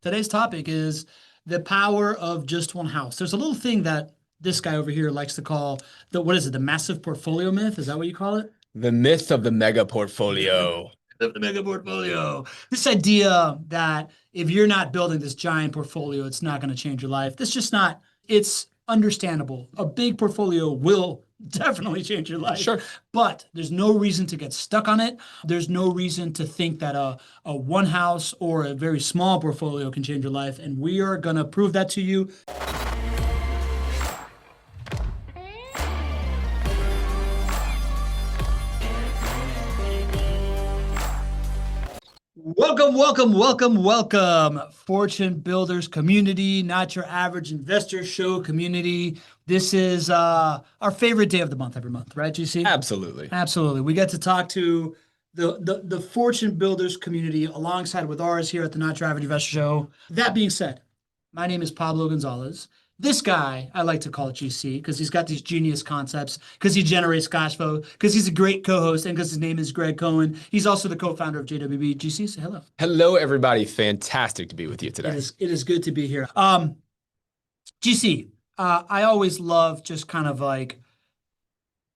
Today's topic is the power of just one house. There's a little thing that this guy over here likes to call the massive portfolio myth? Is that what you call it? The myth of the mega portfolio. Of the mega portfolio. This idea that if you're not building this giant portfolio, it's not going to change your life. That's just not, it's understandable. A big portfolio will definitely change your life. Sure. But there's no reason to get stuck on it. There's no reason to think that a one house or a very small portfolio can change your life. And we are going to prove that to you. Welcome, Fortune Builders community, not your average investor show community. This is our favorite day of the month every month, right, GC? Absolutely. Absolutely. We get to talk to the Fortune Builders community alongside with ours here at the Not Your Average Investor Show. That being said, my name is Pablo Gonzalez. This guy, I like to call GC because he's got these genius concepts, because he generates cash flow, because he's a great co-host, and because his name is Gregg Cohen. He's also the co-founder of JWB. GC, say hello. Hello, everybody. Fantastic to be with you today. It is good to be here. GC, I always love just kind of like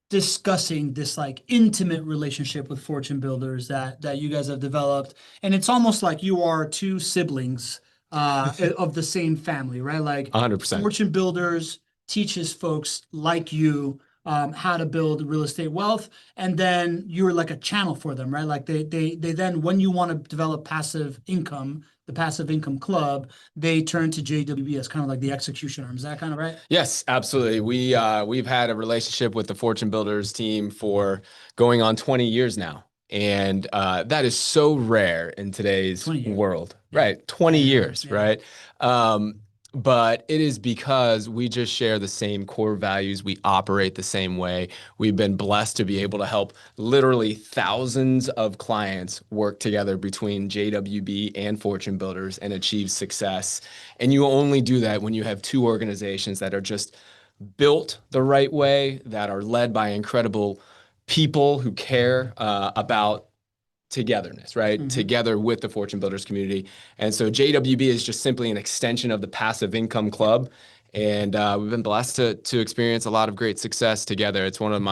discussing this like intimate relationship with Fortune Builders that you guys have developed. And it's almost like you are two siblings of the same family, right? Like 100%. Fortune Builders teaches folks like you how to build real estate wealth, and then you're like a channel for them, right? Like they then, when you want to develop passive income, the passive income club, they turn to JWB as kind of like the execution arm. Is that kind of right? Yes, absolutely. We've had a relationship with the Fortune Builders team for going on 20 years now. And that is so rare in today's world, right? 20 years, right? But it is because we just share the same core values. We operate the same way. We've been blessed to be able to help literally thousands of clients work together between JWB and Fortune Builders and achieve success. And you only do that when you have two organizations that are just built the right way, that are led by incredible people who care about togetherness, right? Mm-hmm. Together with the Fortune Builders community. And so JWB is just simply an extension of the Passive Income Club. And we've been blessed to experience a lot of great success together. It's one of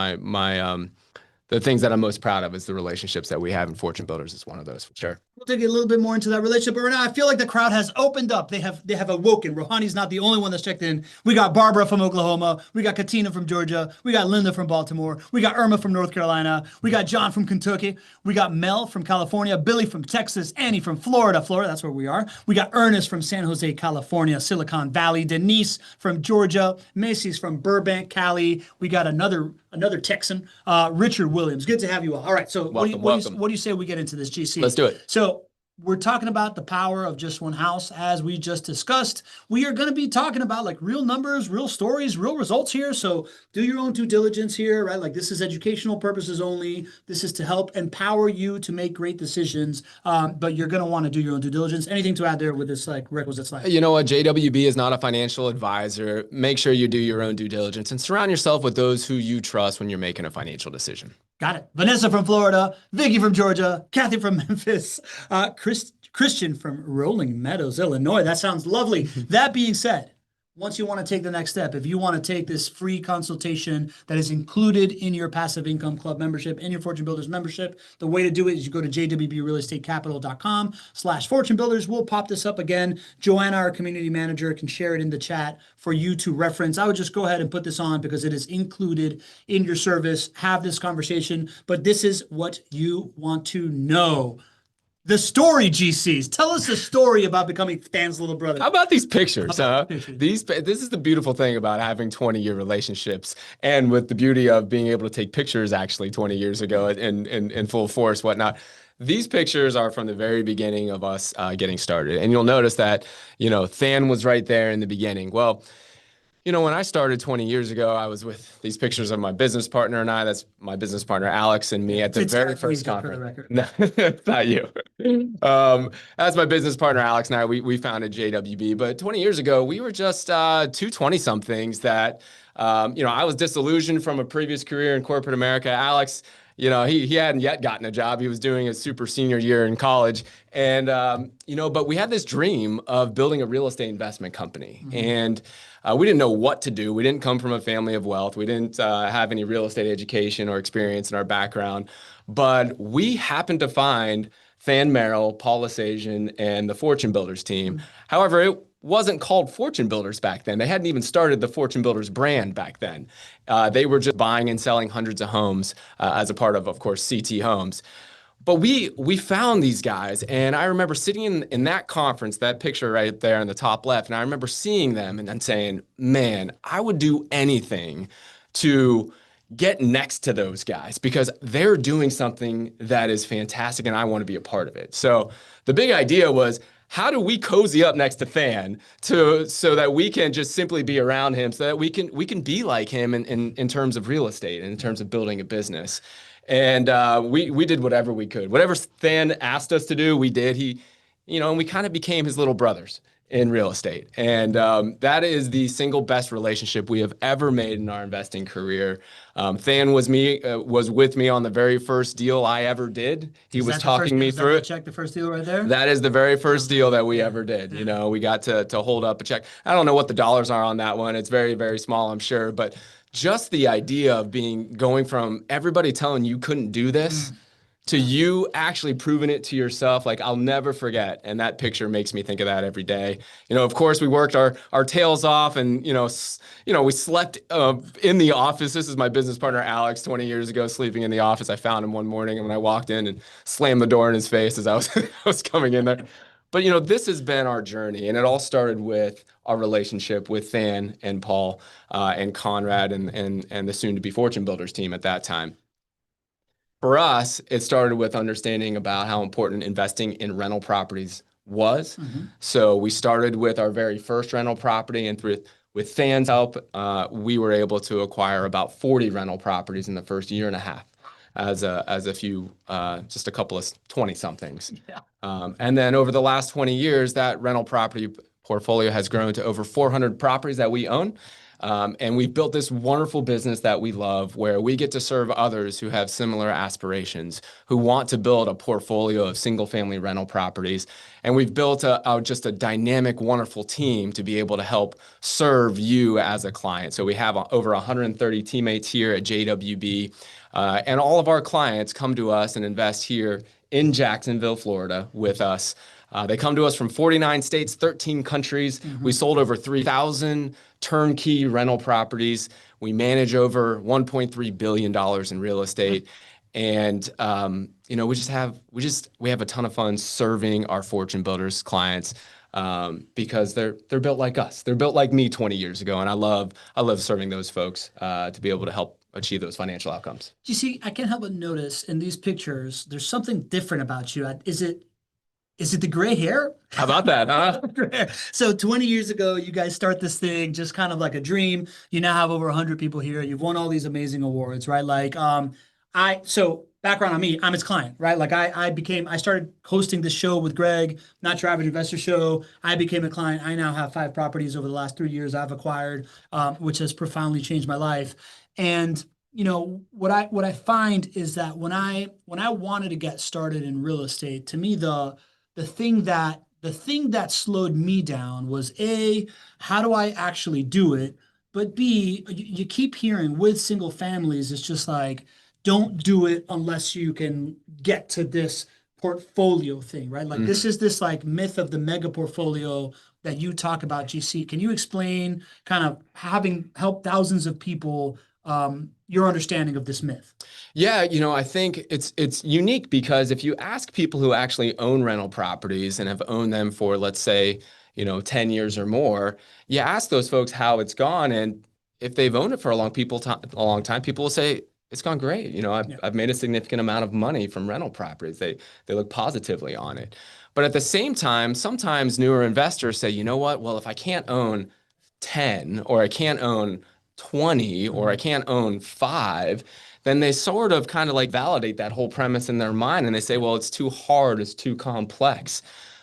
the things that I'm most proud of is the relationships that we have in Fortune Builders is one of those, for sure. We'll dig a little bit more into that relationship, but right now I feel like the crowd has opened up. They have awoken. Rohani's not the only one that's checked in. We got Barbara from Oklahoma. We got Katina from Georgia. We got Linda from Baltimore. We got Irma from North Carolina. We got John from Kentucky. We got Mel from California. Billy from Texas. Annie from Florida. That's where we are. We got Ernest from San Jose, California, Silicon Valley. Denise from Georgia. Macy's from Burbank, Cali. We got another Texan, Richard Williams. Good to have you all. All right, so welcome. What do you say we get into this, GC? Let's do it. So we're talking about the power of just one house, as we just discussed. We are going to be talking about like real numbers, real stories, real results here. So do your own due diligence here, right? Like this is educational purposes only. This is to help empower you to make great decisions. But you're going to want to do your own due diligence. Anything to add there with this like requisite slide? You know what? JWB is not a financial advisor. Make sure you do your own due diligence and surround yourself with those who you trust when you're making a financial decision. Got it. Vanessa from Florida, Vicky from Georgia, Kathy from Memphis, Christian from Rolling Meadows, Illinois. That sounds lovely. That being said, once you want to take the next step, if you want to take this free consultation that is included in your Passive Income Club membership, in your Fortune Builders membership, the way to do it is you go to jwbrealestatecapital.com/Fortune Builders. We'll pop this up again. Joanna, our community manager, can share it in the chat for you to reference. I would just go ahead and put this on because it is included in your service. Have this conversation, but this is what you want to know. The story, GCs. Tell us the story about becoming Stan's little brother. How about these pictures? This is the beautiful thing about having 20-year relationships, and with the beauty of being able to take pictures actually 20 years ago in full force, whatnot. These pictures are from the very beginning of us getting started. And you'll notice that, Than was right there in the beginning. Well, when I started 20 years ago, I was with these pictures of my business partner and I. That's my business partner, Alex, and me at the very first conference. No, it's not you. That's my business partner, Alex, and I. We founded JWB. But 20 years ago, we were just two 20-somethings that, I was disillusioned from a previous career in corporate America. Alex he hadn't yet gotten a job. He was doing his super senior year in college. And, but we had this dream of building a real estate investment company. And we didn't know what to do. We didn't come from a family of wealth. We didn't have any real estate education or experience in our background. But we happened to find Than Merrill, Paul Lesasian, and the Fortune Builders team. However, it wasn't called Fortune Builders back then. They hadn't even started the Fortune Builders brand back then. They were just buying and selling hundreds of homes as a part of course, CT Homes. But we found these guys, and I remember sitting in that conference, that picture right there in the top left, and I remember seeing them and then saying, man, I would do anything to get next to those guys because they're doing something that is fantastic and I want to be a part of it. So the big idea was, how do we cozy up next to Than so that we can just simply be around him, so that we can be like him in terms of real estate and in terms of building a business. And we did whatever we could. Whatever Than asked us to do, we did. And we kind of became his little brothers in real estate. And that is the single best relationship we have ever made in our investing career. Than was with me on the very first deal I ever did. He was talking me through it. Check the first deal right there? That is the very first deal that we ever did. We got to hold up a check. I don't know what the dollars are on that one. It's very, very small, I'm sure. But just the idea of going from everybody telling you couldn't do this to you actually proving it to yourself, like I'll never forget. And that picture makes me think of that every day. Of course, we worked our tails off, and we slept in the office. This is my business partner Alex, 20 years ago, sleeping in the office. I found him one morning, and when I walked in and slammed the door in his face as I was coming in there. But this has been our journey, and it all started with our relationship with Than and Paul and Conrad and the soon-to-be Fortune Builders team at that time. For us, it started with understanding about how important investing in rental properties was. So we started with our very first rental property, and with Than's help, we were able to acquire about 40 rental properties in the first year and a half, as a few, just a couple of 20-somethings. And then over the last 20 years, that rental property portfolio has grown to over 400 properties that we own. And we've built this wonderful business that we love, where we get to serve others who have similar aspirations, who want to build a portfolio of single-family rental properties. And we've built just a dynamic, wonderful team to be able to help serve you as a client. So we have over 130 teammates here at JWB, and all of our clients come to us and invest here in Jacksonville, Florida, with us. They come to us from 49 states, 13 countries. We sold over 3,000 turnkey rental properties. We manage over $1.3 billion in real estate. And, we have a ton of fun serving our Fortune Builders clients because they're built like us. They're built like me 20 years ago. And I love serving those folks to be able to help achieve those financial outcomes. You see, I can't help but notice in these pictures, there's something different about you. Is it the gray hair? How about that, huh? So 20 years ago, you guys start this thing just kind of like a dream. You now have over 100 people here. You've won all these amazing awards, right? Like, so background on me, I'm his client, right? Like I started hosting this show with Gregg, Not Your Average Investor Show. I became a client. I now have 5 properties over the last 3 years I've acquired, which has profoundly changed my life. And what I find is that when I wanted to get started in real estate, to me the thing that slowed me down was A, how do I actually do it? But B, you keep hearing with single families, it's just like, don't do it unless you can get to this portfolio thing, right? Like this is this like myth of the mega portfolio that you talk about, GC. Can you explain, kind of having helped thousands of people, your understanding of this myth? Yeah, I think it's unique because if you ask people who actually own rental properties and have owned them for, let's say, 10 years or more, you ask those folks how it's gone, and if they've owned it for a long time, people will say it's gone great. I've made a significant amount of money from rental properties. They look positively on it. But at the same time, sometimes newer investors say, you know what? Well, if I can't own 10 or I can't own 20 or I can't own 5, then they sort of kind of like validate that whole premise in their mind, and they say, well, it's too hard, it's too complex.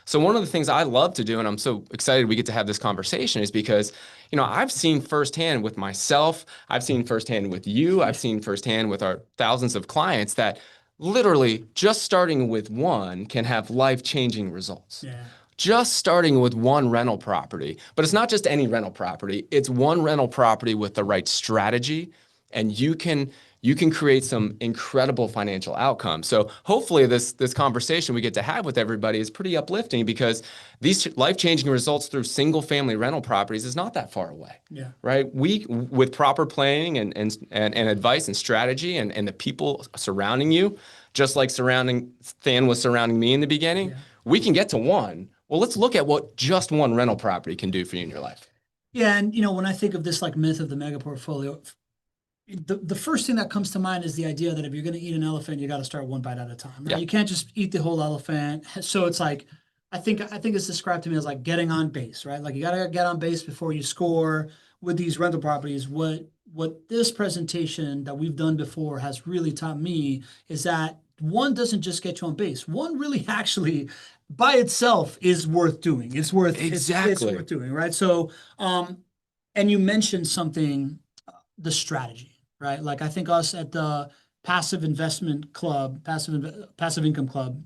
So one of the things I love to do, and I'm so excited we get to have this conversation, is because, I've seen firsthand with myself, I've seen firsthand with you, I've seen firsthand with our thousands of clients that literally just starting with one can have life-changing results. Yeah. Just starting with one rental property, but it's not just any rental property. It's one rental property with the right strategy, and you can create some incredible financial outcomes. So hopefully this conversation we get to have with everybody is pretty uplifting, because these life-changing results through single-family rental properties is not that far away. Yeah. Right? We, with proper planning and advice and strategy and the people surrounding you, just like Than was surrounding me in the beginning, we can get to one. Well, let's look at what just one rental property can do for you in your life. Yeah, and when I think of this like myth of the mega portfolio, the first thing that comes to mind is the idea that if you're going to eat an elephant, you got to start one bite at a time. Right? Yeah. You can't just eat the whole elephant. So it's like, I think it's described to me as like getting on base, right? Like you got to get on base before you score with these rental properties. What this presentation that we've done before has really taught me is that one doesn't just get you on base. One really actually by itself is worth doing. It's worth it's worth doing, right? So, and you mentioned something, the strategy, right? Like I think us at the passive investment club, passive income club,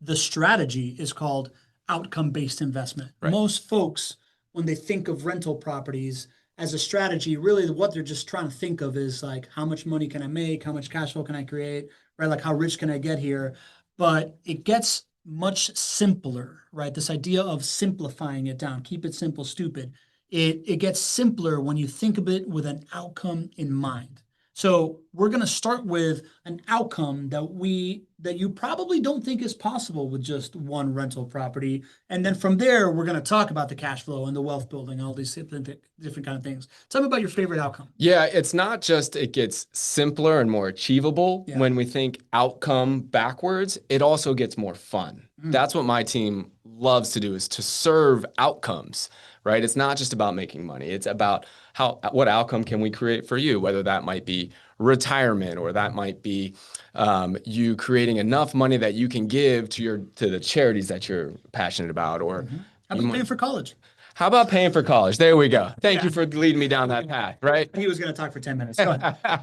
the strategy is called outcome-based investment. Right. Most folks, when they think of rental properties as a strategy, really what they're just trying to think of is like, how much money can I make? How much cash flow can I create? Right? Like how rich can I get here? But it gets much simpler, right? This idea of simplifying it down, keep it simple, stupid. It gets simpler when you think of it with an outcome in mind. So we're going to start with an outcome that you probably don't think is possible with just one rental property. And then from there, we're going to talk about the cash flow and the wealth building, all these different kind of things. Tell me about your favorite outcome. Yeah, it's not just it gets simpler and more achievable when we think outcome backwards, it also gets more fun. That's what my team loves to do, is to serve outcomes, right? It's not just about making money. It's about what outcome can we create for you, whether that might be retirement or that might be you creating enough money that you can give to the charities that you're passionate about, or how about paying for college? How about paying for college? There we go. Thank you for leading me down that path, right? He was going to talk for 10 minutes. Go ahead.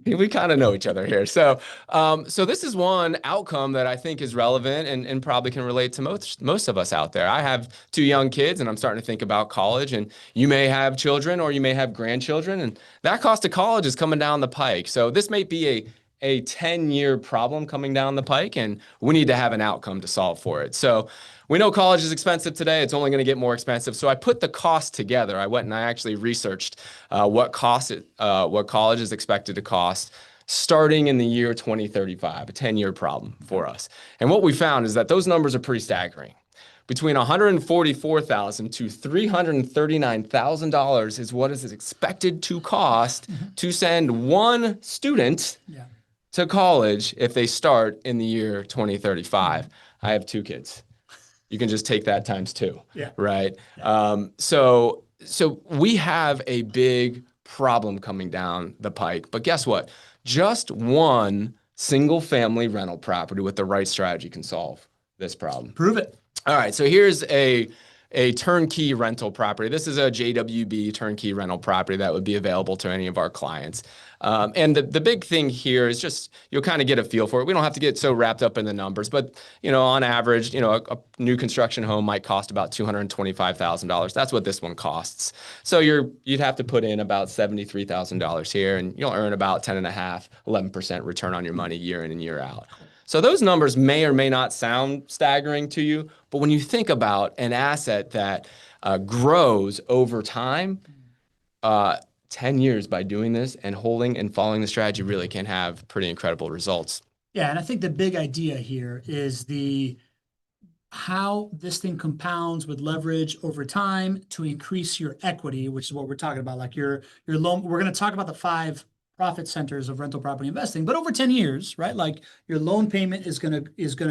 We kind of know each other here. So this is one outcome that I think is relevant and probably can relate to most of us out there. I have 2 young kids, and I'm starting to think about college, and you may have children or you may have grandchildren, and that cost of college is coming down the pike. So this may be a 10-year problem coming down the pike, and we need to have an outcome to solve for it. So we know college is expensive today. It's only going to get more expensive. So I put the cost together. I went and I actually researched what college is expected to cost starting in the year 2035, a 10-year problem for us. And what we found is that those numbers are pretty staggering. Between $144,000 to $339,000 is what is expected to cost to send one student to college if they start in the year 2035. I have 2 kids. You can just take that times 2, right? So we have a big problem coming down the pike. But guess what? Just one single family rental property with the right strategy can solve this problem. Prove it. All right, so here's a turnkey rental property. This is a JWB turnkey rental property that would be available to any of our clients. And the big thing here is just you'll kind of get a feel for it. We don't have to get so wrapped up in the numbers, but on average, a new construction home might cost about $225,000. That's what this one costs. So you'd have to put in about $73,000 here, and you'll earn about 10.5%, 11% return on your money year in and year out. So those numbers may or may not sound staggering to you, but when you think about an asset that grows over time, 10 years by doing this and holding and following the strategy really can have pretty incredible results. Yeah, and I think the big idea here is how this thing compounds with leverage over time to increase your equity, which is what we're talking about. Like your loan, we're going to talk about the 5 profit centers of rental property investing, but over 10 years, right? Like your loan payment is going to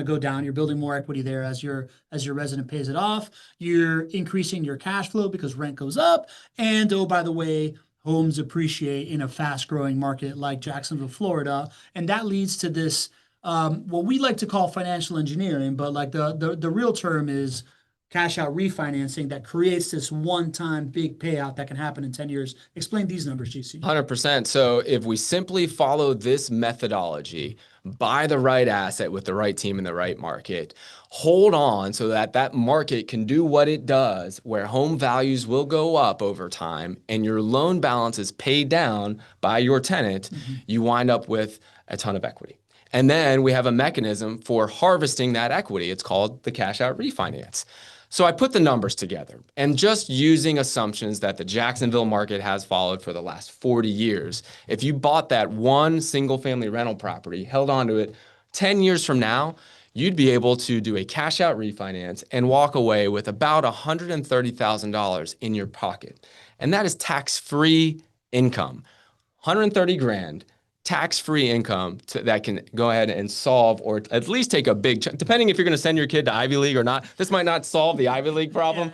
go down. You're building more equity there as your resident pays it off. You're increasing your cash flow because rent goes up. And oh, by the way, homes appreciate in a fast growing market like Jacksonville, Florida. And that leads to this what we like to call financial engineering, but like the real term is cash out refinancing that creates this one-time big payout that can happen in 10 years. Explain these numbers, GC. 100%. So if we simply follow this methodology, buy the right asset with the right team in the right market, hold on so that that market can do what it does, where home values will go up over time and your loan balance is paid down by your tenant, you wind up with a ton of equity. And then we have a mechanism for harvesting that equity. It's called the cash out refinance. So I put the numbers together, and just using assumptions that the Jacksonville market has followed for the last 40 years, if you bought that one single family rental property, held on to it, 10 years from now, you'd be able to do a cash out refinance and walk away with about $130,000 in your pocket. And that is tax-free income. 130 grand. Tax-free income that can go ahead and solve, or at least take a big chunk, depending if you're going to send your kid to Ivy League or not. This might not solve the Ivy League problem,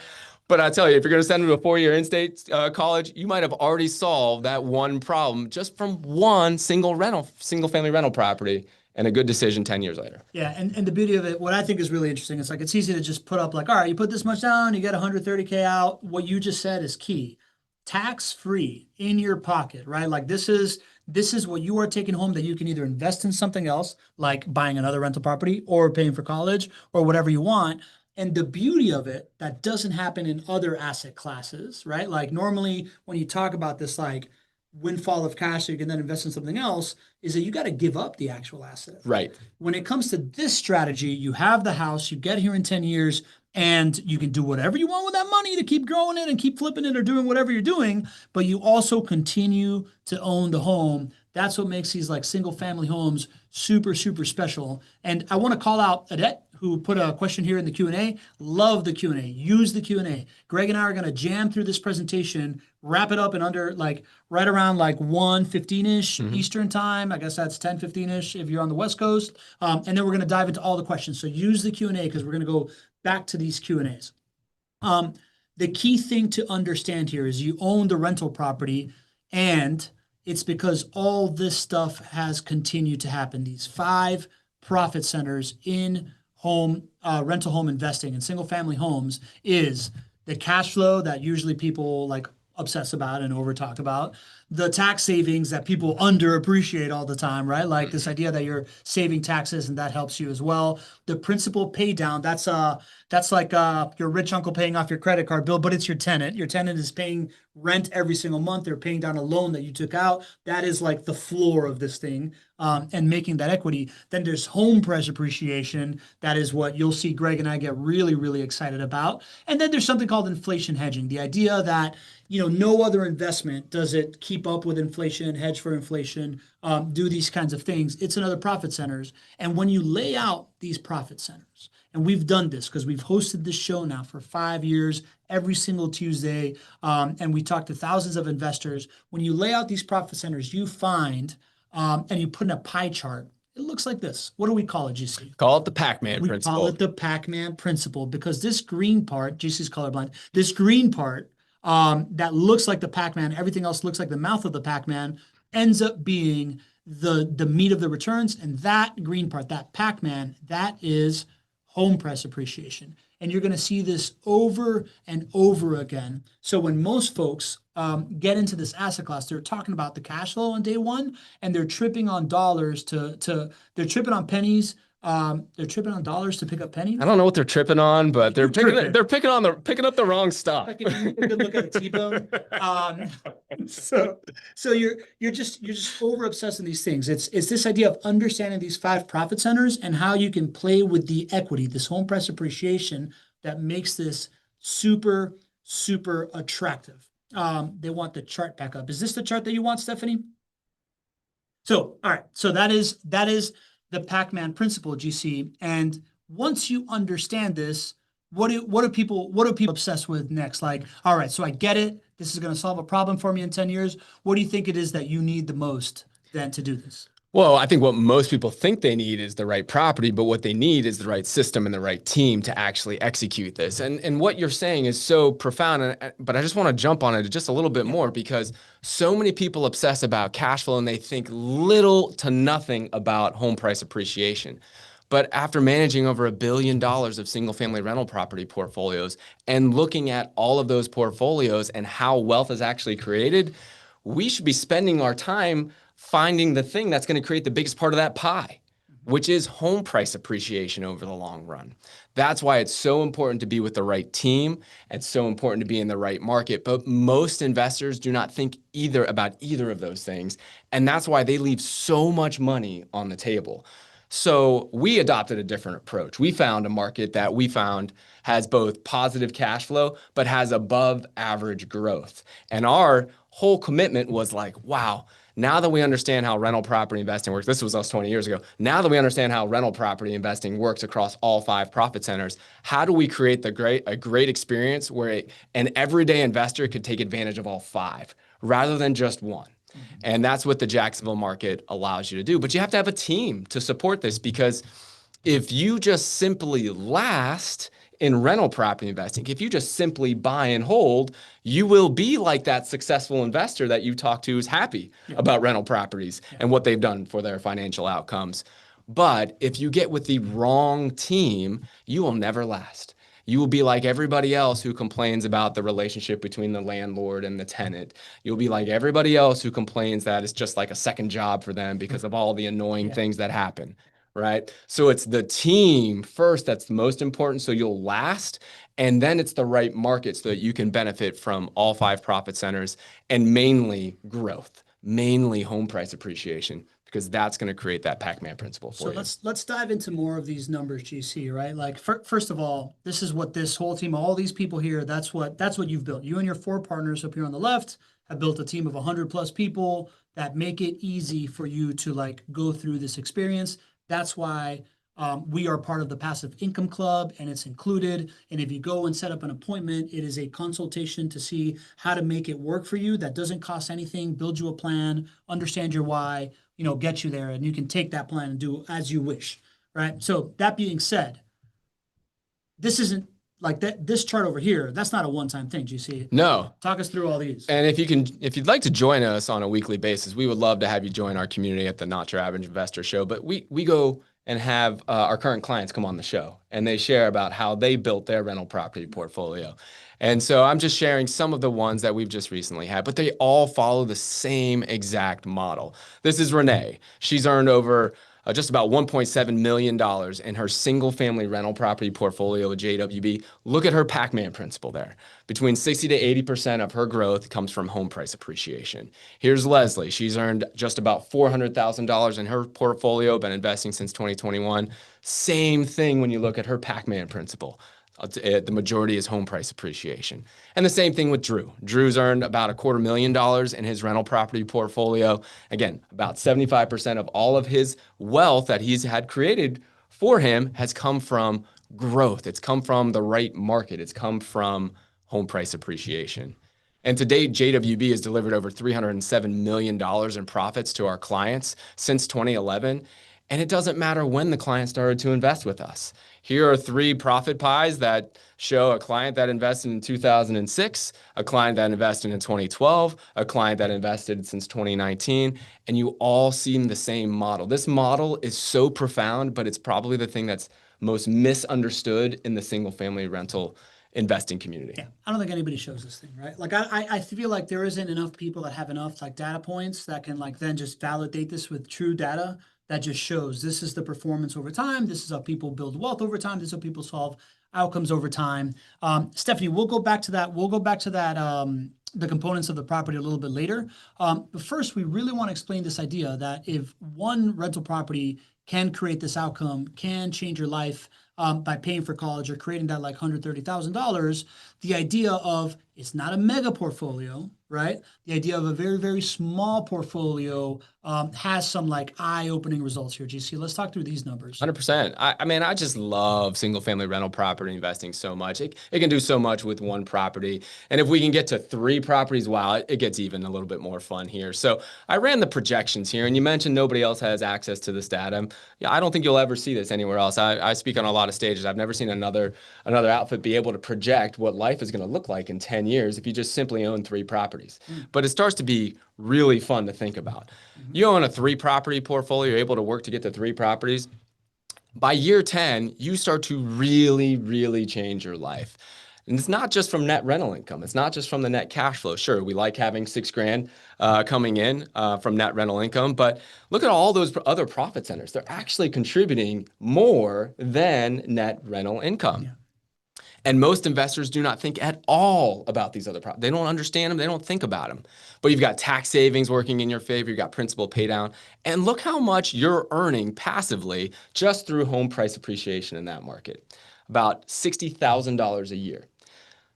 but I tell you, if you're going to send them to a 4-year in-state college, you might have already solved that one problem just from one single family rental property, and a good decision 10 years later. Yeah, and the beauty of it, what I think is really interesting, it's like it's easy to just put up like, all right, you put this much down, you get 130K out. What you just said is key. Tax-free in your pocket, right? Like this is what you are taking home that you can either invest in something else, like buying another rental property or paying for college or whatever you want. And the beauty of it, that doesn't happen in other asset classes, right? Like normally when you talk about this like windfall of cash so you can then invest in something else, is that you got to give up the actual asset. Right. When it comes to this strategy, you have the house, you get here in 10 years, and you can do whatever you want with that money to keep growing it and keep flipping it or doing whatever you're doing, but you also continue to own the home. That's what makes these like single family homes super, super special. And I want to call out Adet, who put a question here in the Q&A. Love the Q&A. Use the Q&A. Greg and I are going to jam through this presentation, wrap it up in under like right around like 1:15-ish Eastern time. I guess that's 10:15-ish if you're on the West Coast. And then we're going to dive into all the questions. So use the Q&A because we're going to go back to these Q&As. The key thing to understand here is you own the rental property, and it's because all this stuff has continued to happen. These 5 profit centers in home rental home investing in single family homes is the cash flow that usually people like obsess about and over talk about, the tax savings that people underappreciate all the time, right? Like this idea that you're saving taxes and that helps you as well. The principal pay down, that's like your rich uncle paying off your credit card bill, but it's your tenant. Your tenant is paying rent every single month. They're paying down a loan that you took out. That is like the floor of this thing, and making that equity. Then there's home price appreciation. That is what you'll see Greg and I get really, really excited about. And then there's something called inflation hedging. The idea that, you know, no other investment does it keep up with inflation, hedge for inflation, do these kinds of things. It's another profit centers. And when you lay out these profit centers, and we've done this because we've hosted this show now for 5 years, every single Tuesday, and we talk to thousands of investors. When you lay out these profit centers, you find, and you put in a pie chart, it looks like this. What do we call it, GC? Call it the Pac-Man principle. We call it the Pac-Man principle because this green part, GC's colorblind, this green part that looks like the Pac-Man, everything else looks like the mouth of the Pac-Man, ends up being the meat of the returns. And that green part, that Pac-Man, that is home price appreciation. And you're going to see this over and over again. So when most folks get into this asset class, they're talking about the cash flow on day one, and they're tripping on dollars they're tripping on pennies. They're tripping on dollars to pick up pennies. I don't know what they're tripping on, but they're picking up the wrong stuff. Like if you could look at a T-bone. So you're just over obsessing these things. It's this idea of understanding these 5 profit centers and how you can play with the equity, this home price appreciation that makes this super, super attractive. They want the chart back up. Is this the chart that you want, Stephanie? So, all right. So that is the Pac-Man principle, GC. And once you understand this, what do people obsess with next? Like, all right, so I get it. This is going to solve a problem for me in 10 years. What do you think it is that you need the most then to do this? Well, I think what most people think they need is the right property, but what they need is the right system and the right team to actually execute this. And what you're saying is so profound, but I just want to jump on it just a little bit more because so many people obsess about cash flow and they think little to nothing about home price appreciation. But after managing over $1 billion of single family rental property portfolios and looking at all of those portfolios and how wealth is actually created, we should be spending our time finding the thing that's going to create the biggest part of that pie, which is home price appreciation over the long run. That's why it's so important to be with the right team. It's so important to be in the right market. But most investors do not think about either of those things. And that's why they leave so much money on the table. So we adopted a different approach. We found a market that we found has both positive cash flow, but has above average growth. And our whole commitment was like, wow, now that we understand how rental property investing works, this was us 20 years ago. Now that we understand how rental property investing works across all 5 profit centers, how do we create a great experience where an everyday investor could take advantage of all 5 rather than just one? And that's what the Jacksonville market allows you to do. But you have to have a team to support this, because if you just simply last in rental property investing, if you just simply buy and hold, you will be like that successful investor that you talk to who's happy about rental properties and what they've done for their financial outcomes. But if you get with the wrong team, you will never last. You will be like everybody else who complains about the relationship between the landlord and the tenant. You'll be like everybody else who complains that it's just like a second job for them because of all the annoying things that happen, right? So it's the team first that's the most important, so you'll last. And then it's the right market so that you can benefit from all 5 profit centers, and mainly growth, mainly home price appreciation, because that's going to create that Pac-Man principle for you. So let's dive into more of these numbers, GC, right? Like first of all, this is what this whole team, all these people here, that's what you've built. You and your 4 partners up here on the left have built a team of 100+ people that make it easy for you to like go through this experience. That's why we are part of the Passive Income Club, and it's included. And if you go and set up an appointment, it is a consultation to see how to make it work for you. That doesn't cost anything. Build you a plan, understand your why, get you there, and you can take that plan and do as you wish, right? So that being said, this isn't like that. This chart over here, that's not a one-time thing, GC. No. Talk us through all these. And if you'd like to join us on a weekly basis, we would love to have you join our community at the Not Your Average Investor Show. But we go and have our current clients come on the show, and they share about how they built their rental property portfolio. And so I'm just sharing some of the ones that we've just recently had, but they all follow the same exact model. This is Renee. She's earned over just about $1.7 million in her single family rental property portfolio with JWB. Look at her Pac-Man principle there. Between 60 to 80% of her growth comes from home price appreciation. Here's Leslie. She's earned just about $400,000 in her portfolio, been investing since 2021. Same thing when you look at her Pac-Man principle. The majority is home price appreciation. And the same thing with Drew. Drew's earned about $250,000 in his rental property portfolio. Again, about 75% of all of his wealth that he's had created for him has come from growth. It's come from the right market. It's come from home price appreciation. And to date, JWB has delivered over $307 million in profits to our clients since 2011. And it doesn't matter when the client started to invest with us. Here are 3 profit pies that show a client that invested in 2006, a client that invested in 2012, a client that invested since 2019, and you all see the same model. This model is so profound, but it's probably the thing that's most misunderstood in the single family rental investing community. Yeah, I don't think anybody shows this thing, right? Like I feel like there isn't enough people that have enough like data points that can like then just validate this with true data that just shows this is the performance over time. This is how people build wealth over time. This is how people solve outcomes over time. Stephanie, we'll go back to that. The components of the property a little bit later. But first, we really want to explain this idea that if one rental property can create this outcome, can change your life by paying for college or creating that like $130,000, the idea of it's not a mega portfolio, right? The idea of a very, very small portfolio has some like eye-opening results here. GC, let's talk through these numbers. 100%. I mean, I just love single family rental property investing so much. It can do so much with one property. And if we can get to 3 properties, wow, it gets even a little bit more fun here. So I ran the projections here, and you mentioned nobody else has access to this data. Yeah, I don't think you'll ever see this anywhere else. I speak on a lot of stages. I've never seen another outfit be able to project what life is going to look like in 10 years if you just simply own 3 properties. But it starts to be really fun to think about. You own a 3 property portfolio, you're able to work to get to 3 properties. By year 10, you start to really, really change your life. And it's not just from net rental income. It's not just from the net cash flow. Sure, we like having $6,000 coming in from net rental income, but look at all those other profit centers. They're actually contributing more than net rental income. Yeah. And most investors do not think at all about these other properties. They don't understand them. They don't think about them. But you've got tax savings working in your favor. You've got principal pay down. And look how much you're earning passively just through home price appreciation in that market. About $60,000 a year.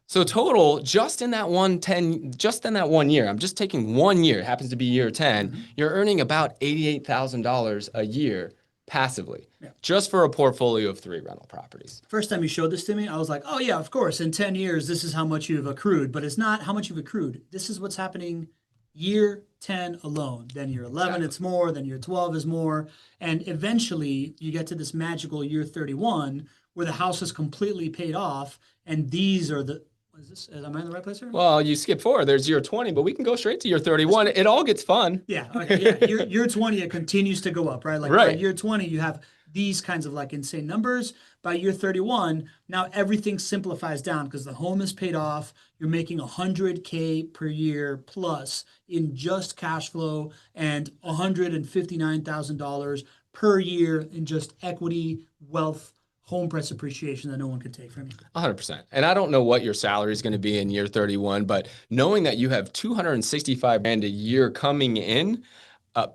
So total, just in that 1 year, I'm just taking 1 year, it happens to be year 10, you're earning about $88,000 a year passively, just for a portfolio of 3 rental properties. First time you showed this to me, I was like, oh yeah, of course, in 10 years, this is how much you've accrued, but it's not how much you've accrued. This is what's happening year 10 alone. Then year 11, it's more, then year 12 is more. And eventually you get to this magical year 31 where the house is completely paid off. And these are the, am I in the right place here? Well, you skip forward. There's year 20, but we can go straight to year 31. It all gets fun. Yeah. Okay. Yeah. Year 20, it continues to go up, right? Like by year 20, you have these kinds of like insane numbers. By year 31, now everything simplifies down because the home is paid off. You're making $100K per year plus in just cash flow and $159,000 per year in just equity, wealth, home price appreciation that no one could take from you. 100%. And I don't know what your salary is going to be in year 31, but knowing that you have $265,000 a year coming in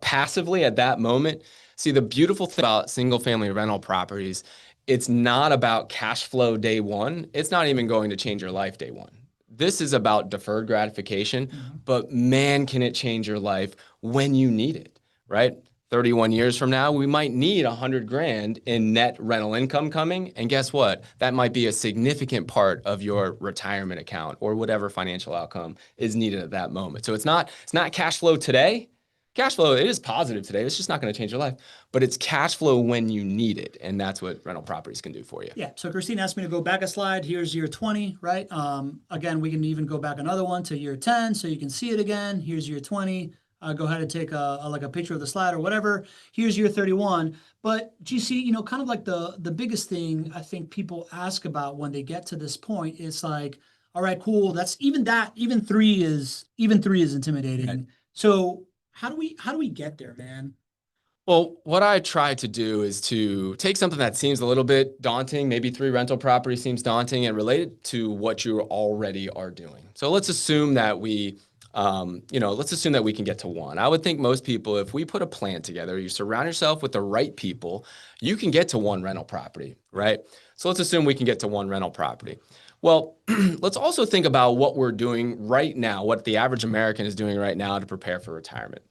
passively at that moment. See, the beautiful thing about single family rental properties, it's not about cash flow day one. It's not even going to change your life day one. This is about deferred gratification, but man, can it change your life when you need it, right? 31 years from now, we might need $100,000 in net rental income coming. And guess what? That might be a significant part of your retirement account or whatever financial outcome is needed at that moment. So it's not cash flow today. Cash flow, it is positive today. It's just not going to change your life, but it's cash flow when you need it. And that's what rental properties can do for you. Yeah. So Christine asked me to go back a slide. Here's year 20, right? Again, we can even go back another one to year 10 so you can see it again. Here's year 20. Go ahead and take a picture of the slide or whatever. Here's year 31. But GC, kind of like the biggest thing I think people ask about when they get to this point is like, all right, cool. Even 3 is intimidating. Right. So how do we get there, man? Well, what I try to do is to take something that seems a little bit daunting, maybe 3 rental properties seems daunting, and relate it to what you already are doing. So let's assume that we can get to 1. I would think most people, if we put a plan together, you surround yourself with the right people, you can get to 1 rental property, right? So let's assume we can get to 1 rental property. Well, let's also think about what we're doing right now, what the average American is doing right now to prepare for retirement.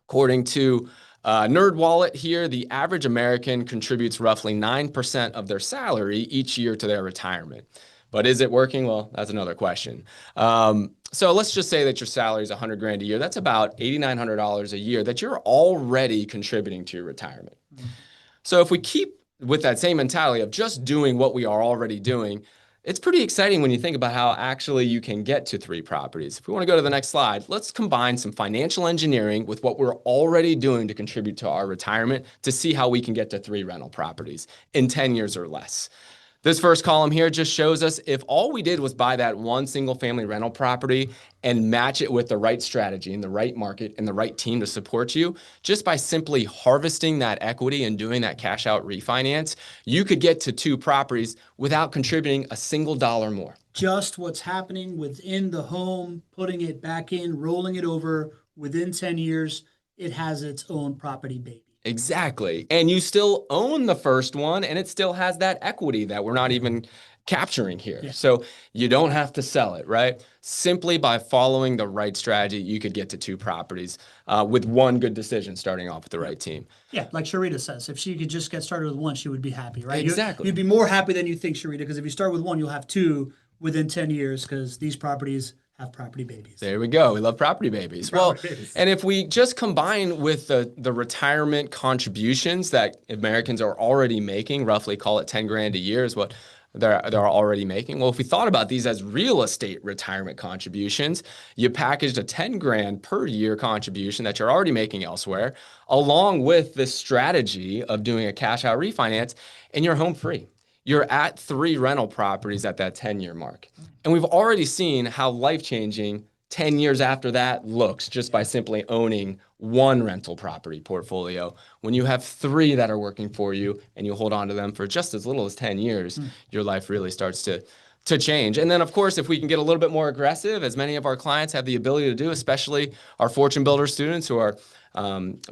According to NerdWallet here, the average American contributes roughly 9% of their salary each year to their retirement. But is it working? Well, that's another question. So let's just say that your salary is $100,000 a year. That's about $8,900 a year that you're already contributing to your retirement. So if we keep with that same mentality of just doing what we are already doing, it's pretty exciting when you think about how actually you can get to 3 properties. If we want to go to the next slide, let's combine some financial engineering with what we're already doing to contribute to our retirement to see how we can get to 3 rental properties in 10 years or less. This first column here just shows us if all we did was buy that 1 single family rental property and match it with the right strategy and the right market and the right team to support you, just by simply harvesting that equity and doing that cash out refinance, you could get to 2 properties without contributing a single dollar more. Just what's happening within the home, putting it back in, rolling it over within 10 years, it has its own property baby. Exactly. And you still own the first one, and it still has that equity that we're not even capturing here. Yeah. So you don't have to sell it, right? Simply by following the right strategy, you could get to two properties with one good decision starting off with the right team. Yeah, like Sharita says, if she could just get started with one, she would be happy, right? Exactly. You'd be more happy than you think, Sharita, because if you start with one, you'll have two within 10 years because these properties have property babies. There we go. We love property babies. Property babies. And if we just combine with the retirement contributions that Americans are already making, roughly call it 10 grand a year is what they're already making. Well, if we thought about these as real estate retirement contributions, you packaged a 10 grand per year contribution that you're already making elsewhere, along with this strategy of doing a cash out refinance, and you're home free. You're at 3 rental properties at that 10-year mark. And we've already seen how life-changing 10 years after that looks just by simply owning one rental property portfolio. When you have 3 that are working for you and you hold on to them for just as little as 10 years, your life really starts to change. And then, of course, if we can get a little bit more aggressive, as many of our clients have the ability to do, especially our Fortune Builder students who are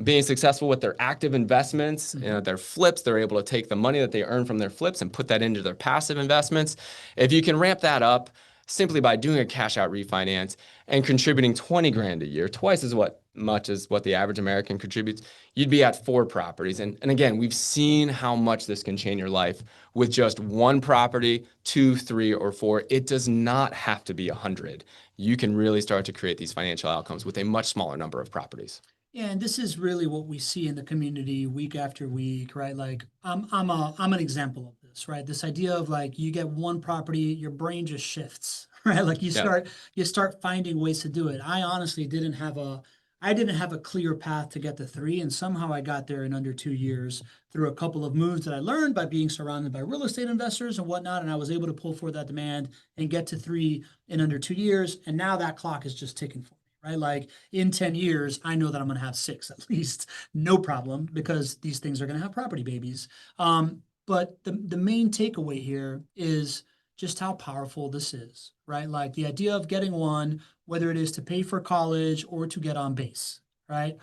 being successful with their active investments, their flips, they're able to take the money that they earn from their flips and put that into their passive investments. If you can ramp that up simply by doing a cash out refinance and contributing 20 grand a year, twice as much as what the average American contributes, you'd be at 4 properties. And again, we've seen how much this can change your life with just one property, 2, 3, or 4. It does not have to be 100. You can really start to create these financial outcomes with a much smaller number of properties. Yeah, and this is really what we see in the community week after week, right? Like I'm an example of this, right? This idea of like you get one property, your brain just shifts, right? Like you start finding ways to do it. I honestly didn't have a clear path to get to 3, and somehow I got there in under 2 years through a couple of moves that I learned by being surrounded by real estate investors and whatnot, and I was able to pull forward that demand and get to 3 in under 2 years, and now that clock is just ticking for me. Right? Like in 10 years, I know that I'm going to have 6 at least, no problem, because these things are going to have property babies. But the main takeaway here is just how powerful this is, right? Like the idea of getting one, whether it is to pay for college or to get on base, right?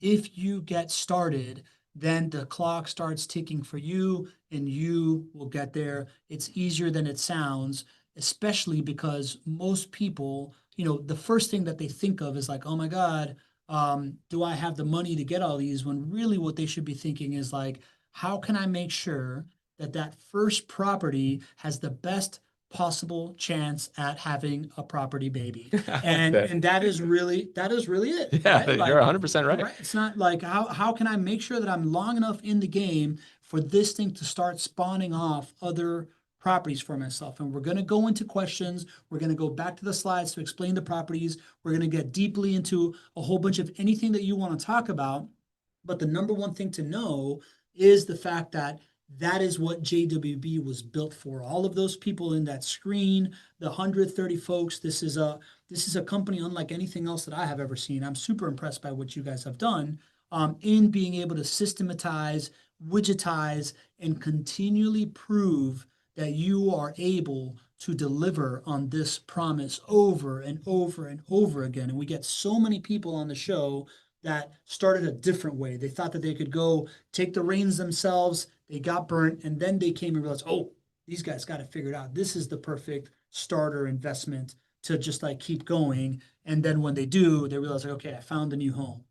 If you get started, then the clock starts ticking for you and you will get there. It's easier than it sounds, especially because most people, the first thing that they think of is like, oh my God, do I have the money to get all these? When really what they should be thinking is like, how can I make sure that that first property has the best possible chance at having a property baby? And that is really it. Yeah, right? Like, you're 100% right. It's not like how can I make sure that I'm long enough in the game for this thing to start spawning off other properties for myself. And we're going to go into questions. We're going to go back to the slides to explain the properties. We're going to get deeply into a whole bunch of anything that you want to talk about. But the number one thing to know is the fact that that is what JWB was built for. All of those people in that screen, the 130 folks, this is a company unlike anything else that I have ever seen. I'm super impressed by what you guys have done in being able to systematize, widgetize, and continually prove that you are able to deliver on this promise over and over and over again. And we get so many people on the show that started a different way. They thought that they could go take the reins themselves. They got burnt, and then they came and realized, oh, these guys got it figured out. This is the perfect starter investment to just like keep going. And then when they do, they realize, like, okay, I found a new home.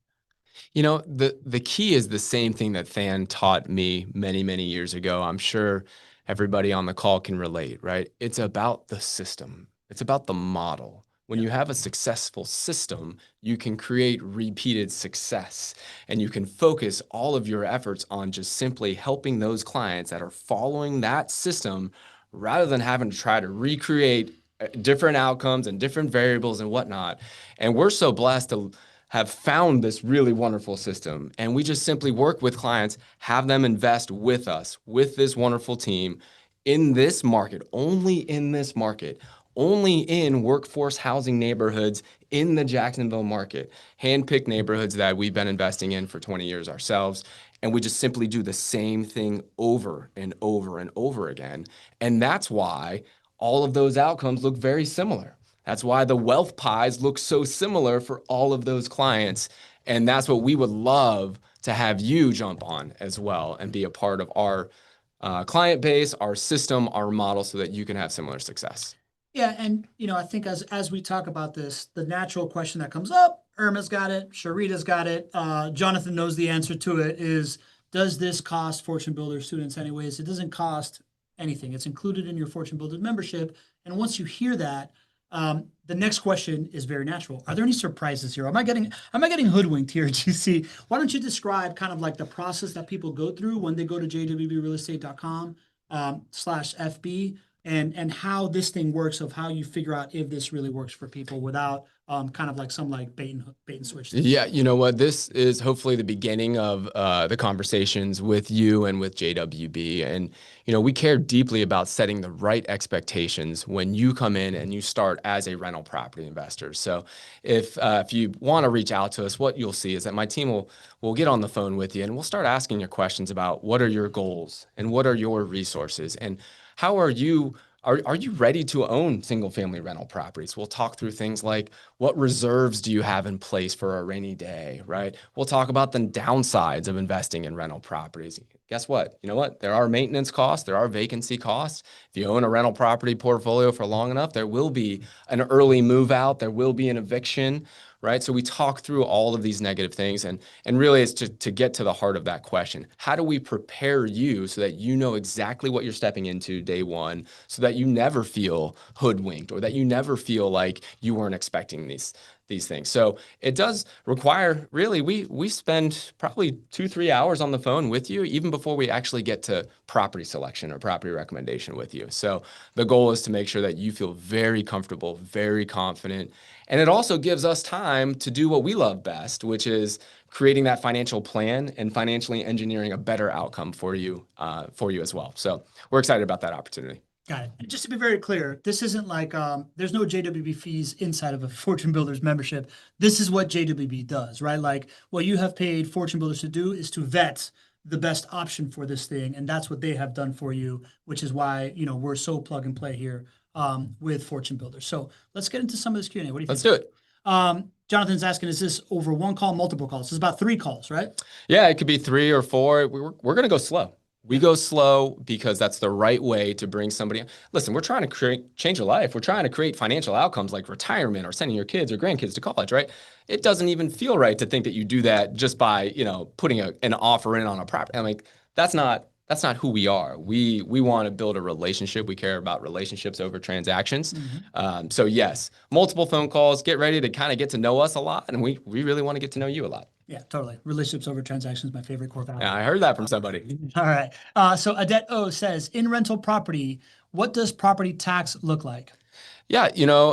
The key is the same thing that Than taught me many, many years ago. I'm sure everybody on the call can relate, right? It's about the system. It's about the model. When you have a successful system, you can create repeated success, and you can focus all of your efforts on just simply helping those clients that are following that system rather than having to try to recreate different outcomes and different variables and whatnot. And we're so blessed to have found this really wonderful system. And we just simply work with clients, have them invest with us, with this wonderful team in this market, only in this market, only in workforce housing neighborhoods in the Jacksonville market, handpicked neighborhoods that we've been investing in for 20 years ourselves. And we just simply do the same thing over and over and over again. And that's why all of those outcomes look very similar. That's why the wealth pies look so similar for all of those clients. And that's what we would love to have you jump on as well and be a part of our client base, our system, our model, so that you can have similar success. Yeah, and I think as we talk about this, the natural question that comes up, Irma's got it, Sharita's got it, Jonathan knows the answer to it, is does this cost Fortune Builder students anyways? It doesn't cost anything. It's included in your Fortune Builder membership. And once you hear that, the next question is very natural. Are there any surprises here? Am I getting hoodwinked here, GC? Why don't you describe kind of like the process that people go through when they go to jwbrealestate.com /FB and how this thing works, of how you figure out if this really works for people without kind of like some like bait and switch thing. Yeah, you know what? This is hopefully the beginning of the conversations with you and with JWB. And, we care deeply about setting the right expectations when you come in and you start as a rental property investor. So if you want to reach out to us, what you'll see is that my team will get on the phone with you and we'll start asking you questions about what are your goals and what are your resources and how are you ready to own single family rental properties? We'll talk through things like what reserves do you have in place for a rainy day, right? We'll talk about the downsides of investing in rental properties. Guess what? You know what? There are maintenance costs. There are vacancy costs. If you own a rental property portfolio for long enough, there will be an early move out. There will be an eviction, right? So we talk through all of these negative things and really it's to get to the heart of that question. How do we prepare you so that you know exactly what you're stepping into day one so that you never feel hoodwinked or that you never feel like you weren't expecting these things. So it does require, really, we spend probably 2-3 hours on the phone with you, even before we actually get to property selection or property recommendation with you. So the goal is to make sure that you feel very comfortable, very confident. And it also gives us time to do what we love best, which is creating that financial plan and financially engineering a better outcome for you as well. So we're excited about that opportunity. Got it. And just to be very clear, this isn't like there's no JWB fees inside of a Fortune Builders membership. This is what JWB does, right? Like what you have paid Fortune Builders to do is to vet the best option for this thing, and that's what they have done for you, which is why we're so plug and play here with Fortune Builders. So let's get into some of this Q&A. What do you think? Let's do it. Jonathan's asking, is this over one call, multiple calls? It's about 3 calls, right? Yeah, it could be 3 or 4. We're going to go slow. We go slow because that's the right way to bring somebody. Listen, we're trying to change your life. We're trying to create financial outcomes like retirement or sending your kids or grandkids to college, right? It doesn't even feel right to think that you do that just by, putting an offer in on a property. I mean, that's not who we are. We want to build a relationship. We care about relationships over transactions. Mm-hmm. So yes, multiple phone calls. Get ready to kind of get to know us a lot, and we really want to get to know you a lot. Yeah, totally. Relationships over transactions, my favorite core value. Yeah, I heard that from somebody. All right. So Adet O says, in rental property, what does property tax look like? Yeah,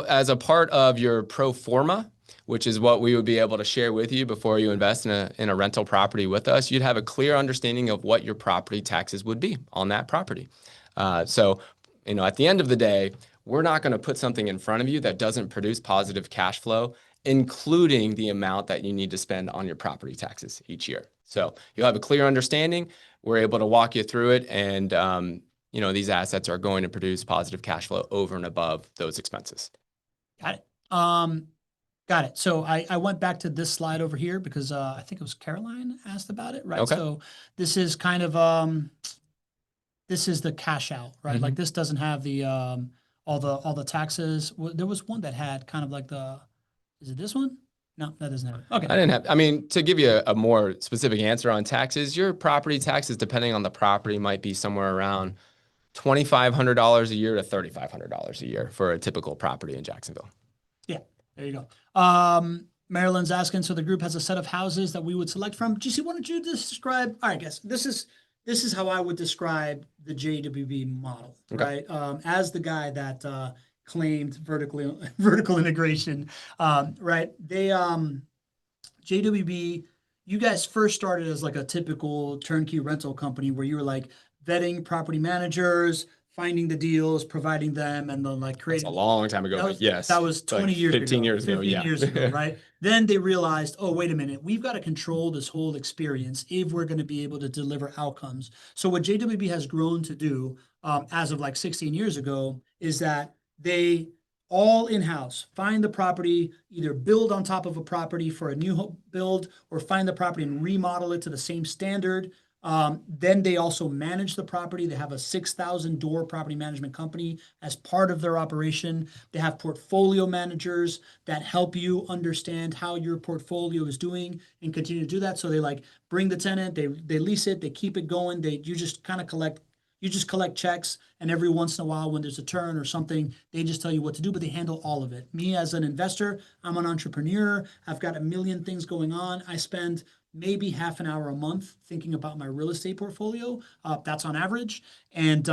as a part of your pro forma, which is what we would be able to share with you before you invest in a rental property with us, you'd have a clear understanding of what your property taxes would be on that property. So, at the end of the day, we're not going to put something in front of you that doesn't produce positive cash flow, including the amount that you need to spend on your property taxes each year. So you'll have a clear understanding. We're able to walk you through it. And, these assets are going to produce positive cash flow over and above those expenses. Got it. Got it. So I went back to this slide over here because I think it was Caroline asked about it, right? Okay. So this is kind of, this is the cash out, right? Mm-hmm. Like this doesn't have the, all the taxes. There was one that had kind of like is it this one? No, that doesn't have it. Okay. To give you a more specific answer on taxes, your property taxes, depending on the property, might be somewhere around $2,500 a year to $3,500 a year for a typical property in Jacksonville. Yeah, there you go. Marilyn's asking, so the group has a set of houses that we would select from. GC, why don't you describe? All right, guys, this is how I would describe the JWB model, okay. Right? As the guy that claimed vertical integration, right? They JWB, you guys first started as like a typical turnkey rental company where you were like vetting property managers, finding the deals, providing them, and then like creating. That's a long time ago, yes. That was 20 like years 15 ago. years 15 ago, yeah. years ago, right? Then they realized, oh, wait a minute, we've got to control this whole experience if we're going to be able to deliver outcomes. So what JWB has grown to do as of like 16 years ago is that they all in-house. Find the property, either build on top of a property for a new build, or find the property and remodel it to the same standard. Then they also manage the property. They have a 6,000 door property management company as part of their operation. They have portfolio managers that help you understand how your portfolio is doing and continue to do that. So they like bring the tenant, they lease it, they keep it going. You just kind of collect checks, and every once in a while when there's a turn or something, they just tell you what to do, but they handle all of it. Me as an investor, I'm an entrepreneur. I've got a million things going on. I spend maybe half an hour a month thinking about my real estate portfolio. That's on average. And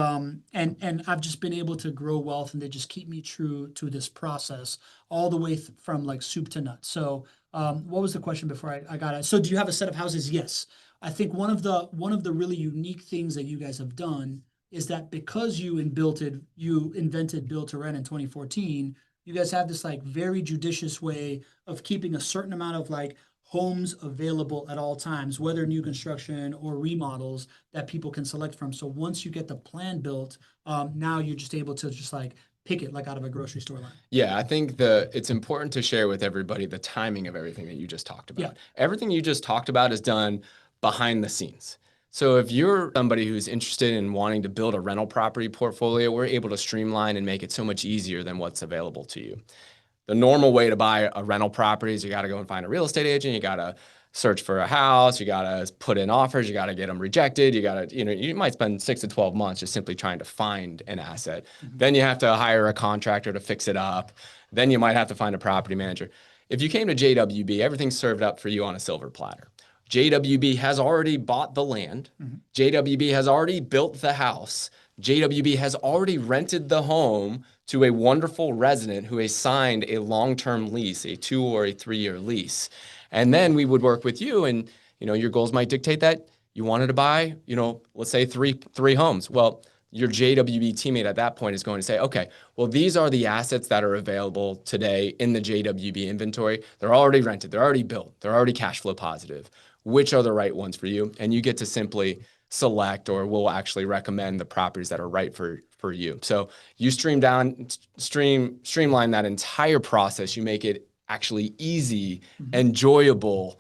I've just been able to grow wealth, and they just keep me true to this process all the way from like soup to nuts. So what was the question before I got it? So do you have a set of houses? Yes. I think one of the really unique things that you guys have done is that because you invented build to rent in 2014, you guys have this like very judicious way of keeping a certain amount of like homes available at all times, whether new construction or remodels that people can select from. So once you get the plan built, now you're just able to just like pick it like out of a grocery store line. Yeah, I think it's important to share with everybody the timing of everything that you just talked about. Yeah. Everything you just talked about is done behind the scenes. So if you're somebody who's interested in wanting to build a rental property portfolio, we're able to streamline and make it so much easier than what's available to you. The normal way to buy a rental property is you got to go and find a real estate agent. You got to search for a house. You got to put in offers. You got to get them rejected. You got to, you might spend 6 to 12 months just simply trying to find an asset. Mm-hmm. Then you have to hire a contractor to fix it up. Then you might have to find a property manager. If you came to JWB, everything's served up for you on a silver platter. JWB has already bought the land. Mm-hmm. JWB has already built the house. JWB has already rented the home to a wonderful resident who has signed a long-term lease, a 2 or a 3-year lease. And then we would work with you, and your goals might dictate that you wanted to buy, let's say three homes. Well, your JWB teammate at that point is going to say, okay, well, these are the assets that are available today in the JWB inventory. They're already rented. They're already built. They're already cash flow positive. Which are the right ones for you? And you get to simply select, or we'll actually recommend the properties that are right for you. So you streamline that entire process. You make it actually easy, enjoyable,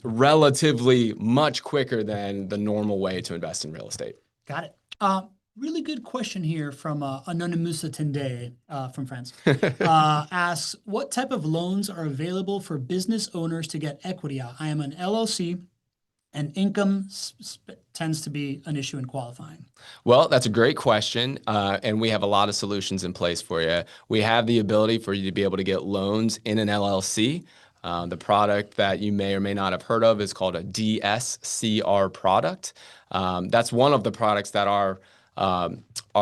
relatively much quicker than the normal way to invest in real estate. Got it. Really good question here from Anonymous Tende from France. Asks, what type of loans are available for business owners to get equity out? I am an LLC, and income tends to be an issue in qualifying. Well, that's a great question, and we have a lot of solutions in place for you. We have the ability for you to be able to get loans in an LLC. The product that you may or may not have heard of is called a DSCR product. That's one of the products that our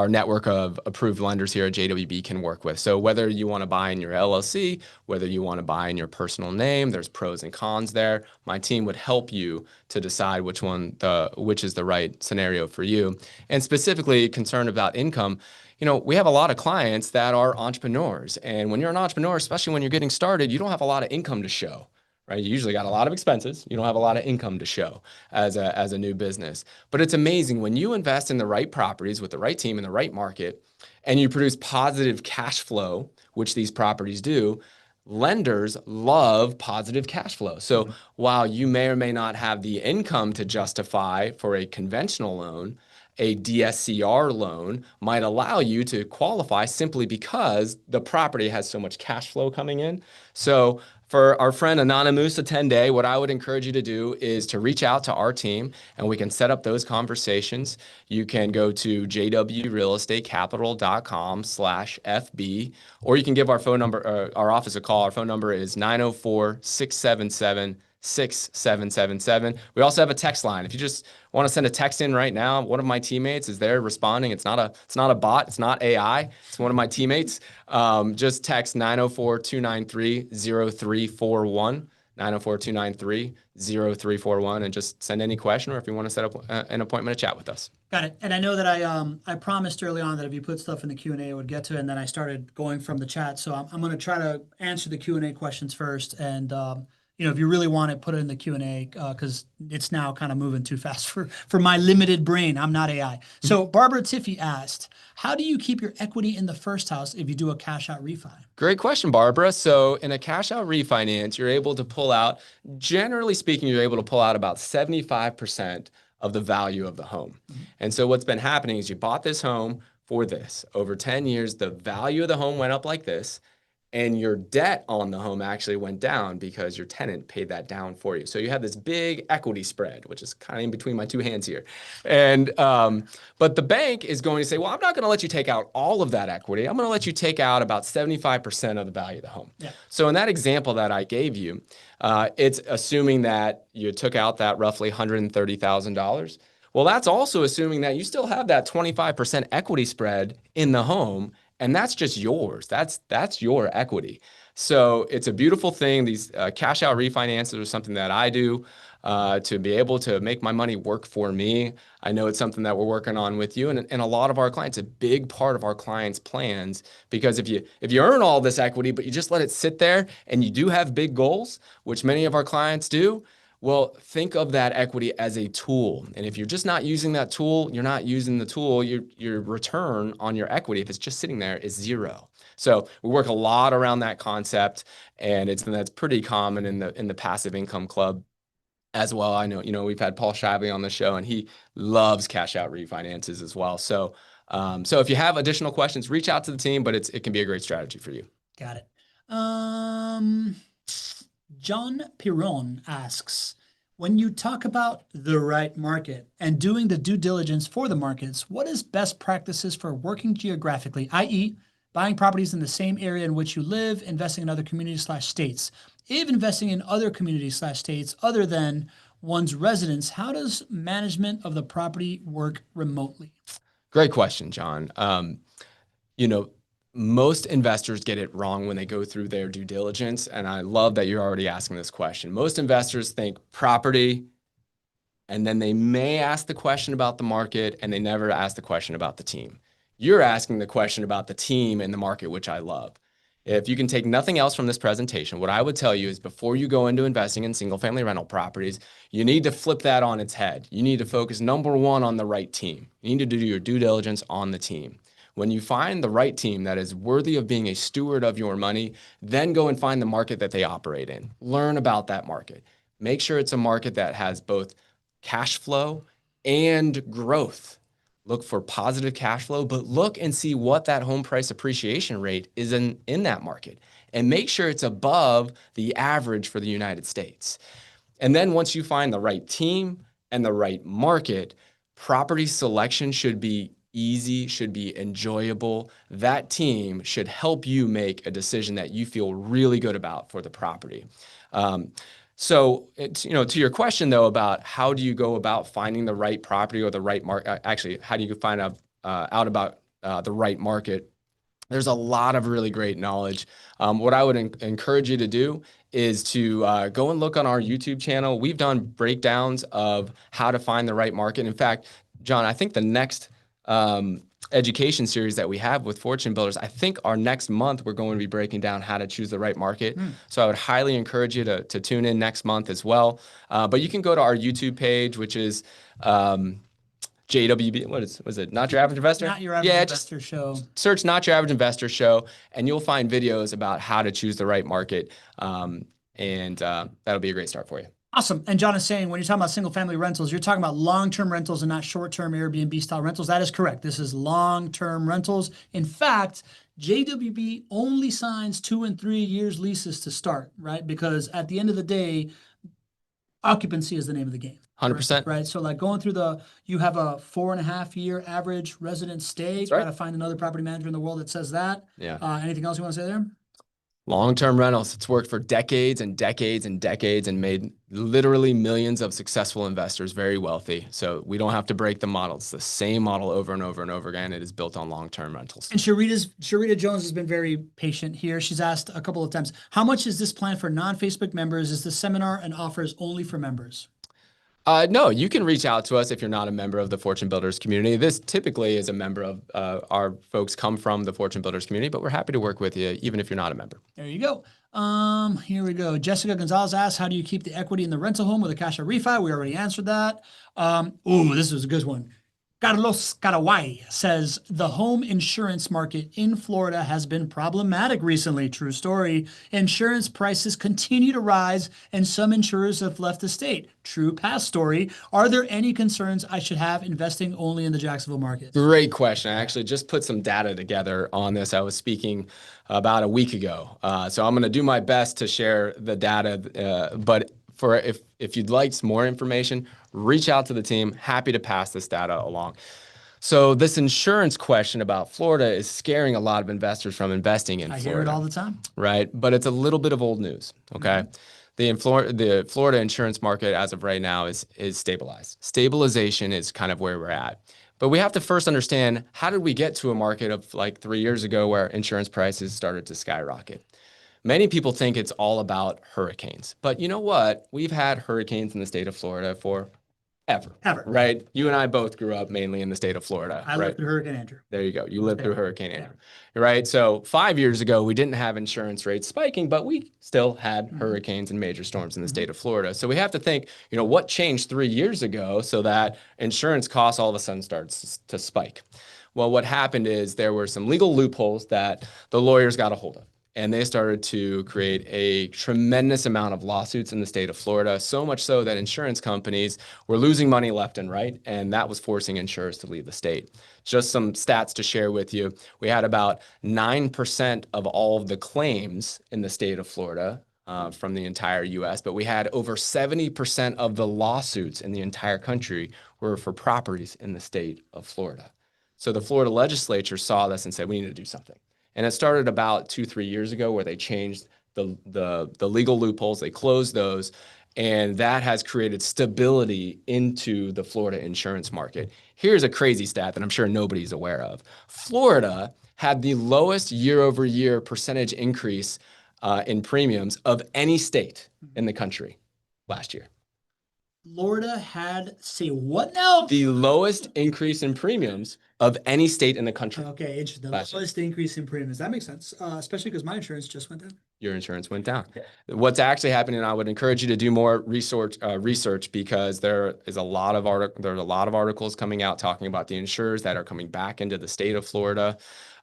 network of approved lenders here at JWB can work with. So whether you want to buy in your LLC, whether you want to buy in your personal name, there's pros and cons there. My team would help you to decide which is the right scenario for you. And specifically concerned about income, we have a lot of clients that are entrepreneurs. And when you're an entrepreneur, especially when you're getting started, you don't have a lot of income to show. Right? You usually got a lot of expenses. You don't have a lot of income to show as a new business. But it's amazing when you invest in the right properties with the right team in the right market, and you produce positive cash flow, which these properties do. Lenders love positive cash flow. So while you may or may not have the income to justify for a conventional loan, a DSCR loan might allow you to qualify simply because the property has so much cash flow coming in. So for our friend Anonymous Attende, what I would encourage you to do is to reach out to our team, and we can set up those conversations. You can go to jwrealestatecapital.com/FB, or you can give our phone number, our office a call. Our phone number is 904-677-6777. We also have a text line. If you just want to send a text in right now, one of my teammates is there responding. It's not a bot. It's not AI. It's one of my teammates. Just text 904-293-0341, 904-293-0341, and just send any question, or if you want to set up an appointment to chat with us. Got it. And I know that I promised early on that if you put stuff in the Q&A, I would get to it, and then I started going from the chat. So I'm going to try to answer the Q&A questions first, and if you really want it, put it in the Q&A because it's now kind of moving too fast for my limited brain. I'm not AI. So Barbara Tiffy asked, how do you keep your equity in the first house if you do a cash out refi? Great question, Barbara. So in a cash out refinance, you're able to pull out, generally speaking, you're able to pull out about 75% of the value of the home. And so what's been happening is you bought this home for this. Over 10 years, the value of the home went up like this, and your debt on the home actually went down because your tenant paid that down for you. So you have this big equity spread, which is kind of in between my two hands here. And but the bank is going to say, well, I'm not going to let you take out all of that equity. I'm going to let you take out about 75% of the value of the home. Yeah. So in that example that I gave you, it's assuming that you took out that roughly $130,000. Well, that's also assuming that you still have that 25% equity spread in the home, and that's just yours. That's your equity. So it's a beautiful thing. These cash out refinances are something that I do to be able to make my money work for me. I know it's something that we're working on with you and a lot of our clients, a big part of our clients' plans, because if you earn all this equity, but you just let it sit there and you do have big goals, which many of our clients do, well, think of that equity as a tool. And if you're just not using that tool, you're not using the tool, your return on your equity, if it's just sitting there, is zero. So we work a lot around that concept, and that's pretty common in the passive income club as well. I know, we've had Paul Shively on the show, and he loves cash out refinances as well. So if you have additional questions, reach out to the team, but it can be a great strategy for you. Got it. John Piron asks, when you talk about the right market and doing the due diligence for the markets, what is best practices for working geographically, i.e., buying properties in the same area in which you live, investing in other communities/states? If investing in other communities/states other than one's residence, how does management of the property work remotely? Great question, John. Most investors get it wrong when they go through their due diligence, and I love that you're already asking this question. Most investors think property, and then they may ask the question about the market, and they never ask the question about the team. You're asking the question about the team and the market, which I love. If you can take nothing else from this presentation, what I would tell you is before you go into investing in single-family rental properties, you need to flip that on its head. You need to focus, number one, on the right team. You need to do your due diligence on the team. When you find the right team that is worthy of being a steward of your money, then go and find the market that they operate in. Learn about that market. Make sure it's a market that has both cash flow and growth. Look for positive cash flow, but look and see what that home price appreciation rate is in that market. And make sure it's above the average for the United States. And then once you find the right team and the right market, property selection should be easy, should be enjoyable. That team should help you make a decision that you feel really good about for the property. So it's, to your question though, about how do you go about finding the right property or the right market, actually, how do you find out about the right market? There's a lot of really great knowledge. What I would encourage you to do is to go and look on our YouTube channel. We've done breakdowns of how to find the right market. In fact, John, I think the next education series that we have with Fortune Builders, I think our next month we're going to be breaking down how to choose the right market. So I would highly encourage you to tune in next month as well. But you can go to our YouTube page, which is JWB. What is it? Not Your Average Investor? Not Your Average Investor Show. Search Not Your Average Investor Show, and you'll find videos about how to choose the right market. And that'll be a great start for you. Awesome. And John is saying, when you're talking about single family rentals, you're talking about long-term rentals and not short-term Airbnb style rentals. That is correct. This is long-term rentals. In fact, JWB only signs 2 and 3 years leases to start, right? Because at the end of the day, occupancy is the name of the game. 100%. Right. So like going through you have a 4.5 year average resident stay. That's right. Got to find another property manager in the world that says that. Yeah. Anything else you want to say there? Long-term rentals. It's worked for decades and decades and decades and made literally millions of successful investors very wealthy. So we don't have to break the model. It's the same model over and over and over again. It is built on long-term rentals. And Sharita Jones has been very patient here. She's asked a couple of times, how much is this plan for non-Facebook members? Is this seminar and offers only for members? No, you can reach out to us if you're not a member of the Fortune Builders community. This typically is a member of our folks come from the Fortune Builders community, but we're happy to work with you even if you're not a member. There you go. Here we go. Jessica Gonzalez asks, how do you keep the equity in the rental home with a cash out refi? We already answered that. This was a good one. Carlos Caraway says the home insurance market in Florida has been problematic recently. True story. Insurance prices continue to rise and some insurers have left the state. True past story. Are there any concerns I should have investing only in the Jacksonville market? Great question. I actually just put some data together on this. I was speaking about a week ago. So I'm going to do my best to share the data, but if you'd like some more information, reach out to the team. Happy to pass this data along. So this insurance question about Florida is scaring a lot of investors from investing in Florida. I hear it all the time. Right, but it's a little bit of old news. Okay, the Florida insurance market as of right now is stabilized. Stabilization is kind of where we're at. But we have to first understand, how did we get to a market of like 3 years ago where insurance prices started to skyrocket? Many people think it's all about hurricanes, but you know what? We've had hurricanes in the state of Florida for ever, right? You and I both grew up mainly in the state of Florida. I lived through Hurricane Andrew. There you go. You lived through Hurricane Andrew, right? So 5 years ago, we didn't have insurance rates spiking, but we still had hurricanes and major storms in the state of Florida. So we have to think, what changed 3 years ago so that insurance costs all of a sudden starts to spike? Well, what happened is there were some legal loopholes that the lawyers got a hold of. And they started to create a tremendous amount of lawsuits in the state of Florida, so much so that insurance companies were losing money left and right, and that was forcing insurers to leave the state. Just some stats to share with you. We had about 9% of all of the claims in the state of Florida from the entire U.S., but we had over 70% of the lawsuits in the entire country were for properties in the state of Florida. So the Florida legislature saw this and said, we need to do something. And it started about 2-3 years ago where they changed the legal loopholes. They closed those, and that has created stability into the Florida insurance market. Here's a crazy stat that I'm sure nobody's aware of. Florida had the lowest year-over-year percentage increase in premiums of any state in the country last year. Florida had, say what now? The lowest increase in premiums of any state in the country. Okay, interesting. The lowest increase in premiums. That makes sense, especially because my insurance just went down. Your insurance went down. Yeah. What's actually happening, and I would encourage you to do more research because there's a lot of articles coming out talking about the insurers that are coming back into the state of Florida.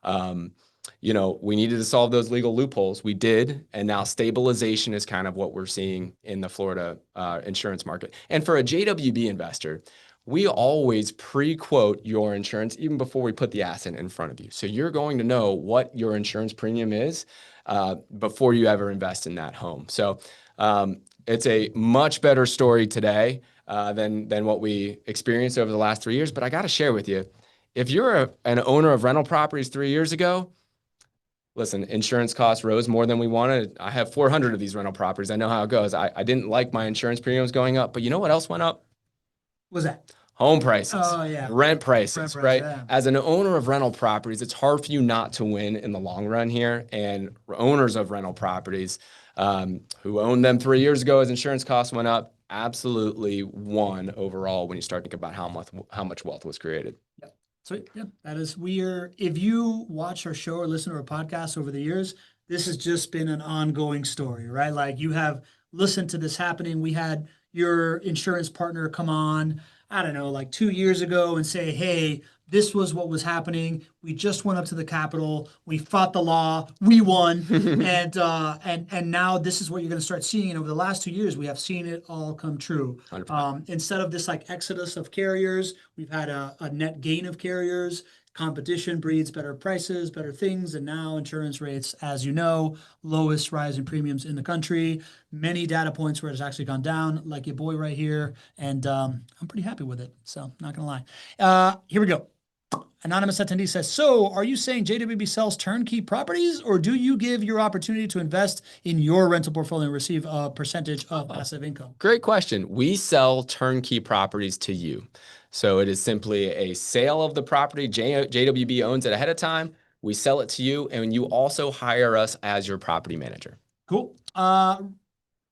We needed to solve those legal loopholes. We did, and now stabilization is kind of what we're seeing in the Florida insurance market. And for a JWB investor, we always pre-quote your insurance even before we put the asset in front of you. So you're going to know what your insurance premium is before you ever invest in that home. So it's a much better story today than what we experienced over the last 3 years. But I got to share with you, if you're an owner of rental properties 3 years ago, listen, insurance costs rose more than we wanted. I have 400 of these rental properties. I know how it goes. I didn't like my insurance premiums going up, but you know what else went up? What's that? Home prices, rent prices, price, right? Yeah. As an owner of rental properties, it's hard for you not to win in the long run here. And owners of rental properties who owned them 3 years ago as insurance costs went up, absolutely won overall when you start to think about how much wealth was created. Yep. So yeah, that is if you watch our show or listen to our podcast over the years, this has just been an ongoing story, right? Like you have listened to this happening. We had your insurance partner come on, I don't know, like 2 years ago and say, hey, this was what was happening. We just went up to the Capitol. We fought the law. We won. and now this is what you're going to start seeing. And over the last 2 years, we have seen it all come true. Instead of this like exodus of carriers, we've had a net gain of carriers. Competition breeds better prices, better things, and now insurance rates, as you know, lowest rise in premiums in the country. Many data points where it's actually gone down, like your boy right here, and I'm pretty happy with it, so not gonna lie. Here we go. Anonymous attendee says, so are you saying JWB sells turnkey properties, or do you give your opportunity to invest in your rental portfolio and receive a percentage of passive income? Great question. We sell turnkey properties to you. So it is simply a sale of the property. JWB owns it ahead of time. We sell it to you, and you also hire us as your property manager. Cool.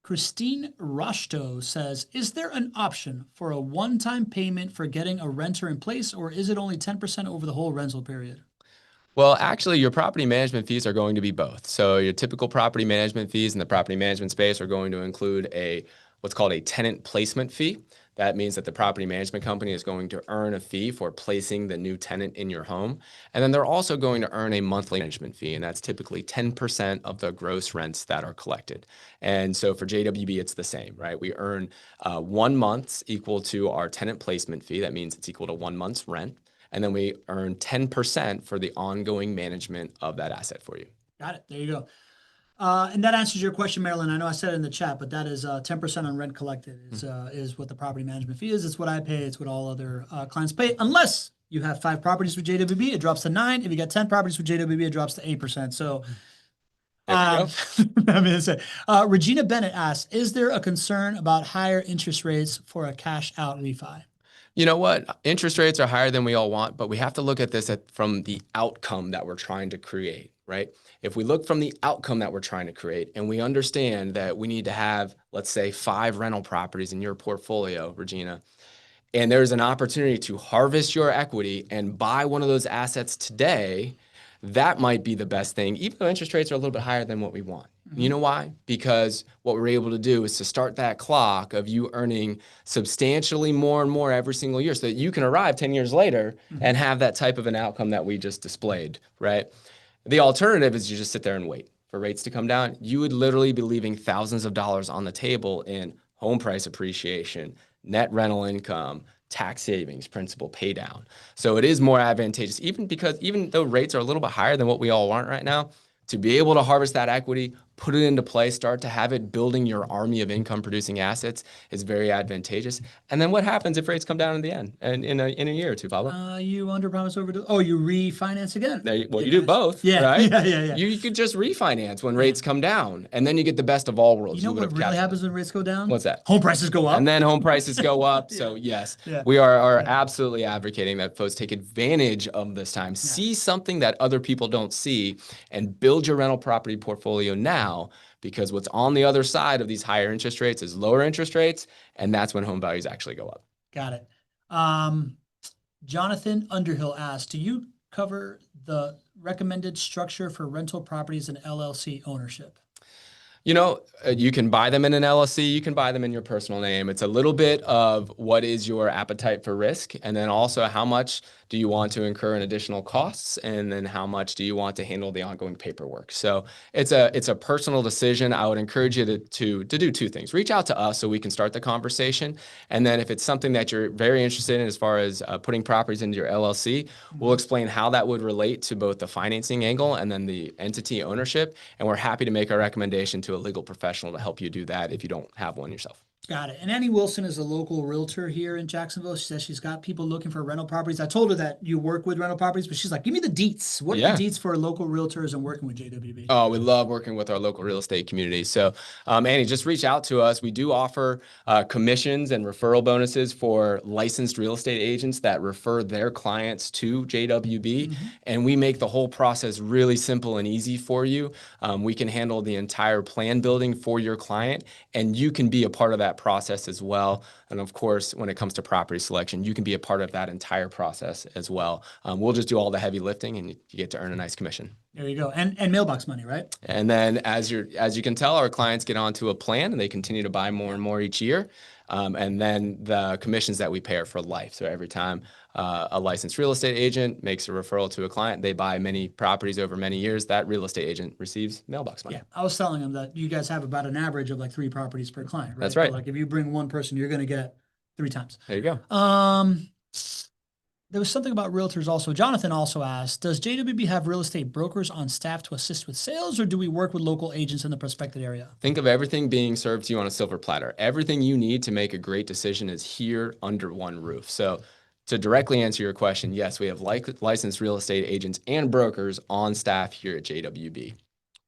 Christine Roshto says, is there an option for a one-time payment for getting a renter in place, or is it only 10% over the whole rental period? Well, actually, your property management fees are going to be both. So your typical property management fees in the property management space are going to include what's called a tenant placement fee. That means that the property management company is going to earn a fee for placing the new tenant in your home. And then they're also going to earn a monthly management fee, and that's typically 10% of the gross rents that are collected. And so for JWB, it's the same, right? We earn 1 month's equal to our tenant placement fee. That means it's equal to 1 month's rent. And then we earn 10% for the ongoing management of that asset for you. Got it. There you go. And that answers your question, Marilyn. I know I said it in the chat, but that is 10% on rent collected is what the property management fee is. It's what I pay. It's what all other clients pay, unless you have 5 properties with JWB, it drops to 9. If you got 10 properties with JWB, it drops to 8%. So, Regina Bennett asks, is there a concern about higher interest rates for a cash out refi? You know what? Interest rates are higher than we all want, but we have to look at this from the outcome that we're trying to create, right? If we look from the outcome that we're trying to create and we understand that we need to have, let's say, 5 rental properties in your portfolio, Regina, and there's an opportunity to harvest your equity and buy one of those assets today, that might be the best thing, even though interest rates are a little bit higher than what we want. You know why? Because what we're able to do is to start that clock of you earning substantially more and more every single year so that you can arrive 10 years later and have that type of an outcome that we just displayed, right? The alternative is you just sit there and wait for rates to come down. You would literally be leaving thousands of dollars on the table in home price appreciation, net rental income, tax savings, principal pay down. So it is more advantageous, even though rates are a little bit higher than what we all want right now, to be able to harvest that equity, put it into play, start to have it building your army of income producing assets is very advantageous. And then what happens if rates come down in the end and in a year or two, Pablo? You under promise over. You refinance again. You do both, yeah, right? Yeah. You could just refinance when rates come down, and then you get the best of all worlds. You know what really happens when rates go down? What's that? Home prices go up. And then home prices go up. So yes, we are absolutely advocating that folks take advantage of this time. See something that other people don't see and build your rental property portfolio now, because what's on the other side of these higher interest rates is lower interest rates, and that's when home values actually go up. Got it. Jonathan Underhill asked, do you cover the recommended structure for rental properties and LLC ownership? You know, you can buy them in an LLC, you can buy them in your personal name. It's a little bit of what is your appetite for risk, and then also how much do you want to incur in additional costs, and then how much do you want to handle the ongoing paperwork. So it's a personal decision. I would encourage you to do 2 things. Reach out to us so we can start the conversation, and then if it's something that you're very interested in as far as putting properties into your LLC, we'll explain how that would relate to both the financing angle and then the entity ownership, and we're happy to make a recommendation to a legal professional to help you do that if you don't have one yourself. Got it. And Annie Wilson is a local realtor here in Jacksonville. She says she's got people looking for rental properties. I told her that you work with rental properties, but she's like, give me the deets. What are the deets for local realtors and working with JWB? Oh, we love working with our local real estate community. So, Annie, just reach out to us. We do offer commissions and referral bonuses for licensed real estate agents that refer their clients to JWB. And we make the whole process really simple and easy for you. We can handle the entire plan building for your client, and you can be a part of that process as well. And of course, when it comes to property selection, you can be a part of that entire process as well. We'll just do all the heavy lifting, and you get to earn a nice commission. There you go. And mailbox money, right? And then as you can tell, our clients get onto a plan and they continue to buy more and more each year. And then the commissions that we pay are for life. So every time a licensed real estate agent makes a referral to a client, they buy many properties over many years, that real estate agent receives mailbox money. Yeah, I was telling them that you guys have about an average of like 3 properties per client, right? That's right. So like if you bring one person, you're going to get 3 times. There you go. There was something about realtors also. Jonathan also asked, does JWB have real estate brokers on staff to assist with sales, or do we work with local agents in the prospective area? Think of everything being served to you on a silver platter. Everything you need to make a great decision is here under one roof. So to directly answer your question, yes, we have licensed real estate agents and brokers on staff here at JWB.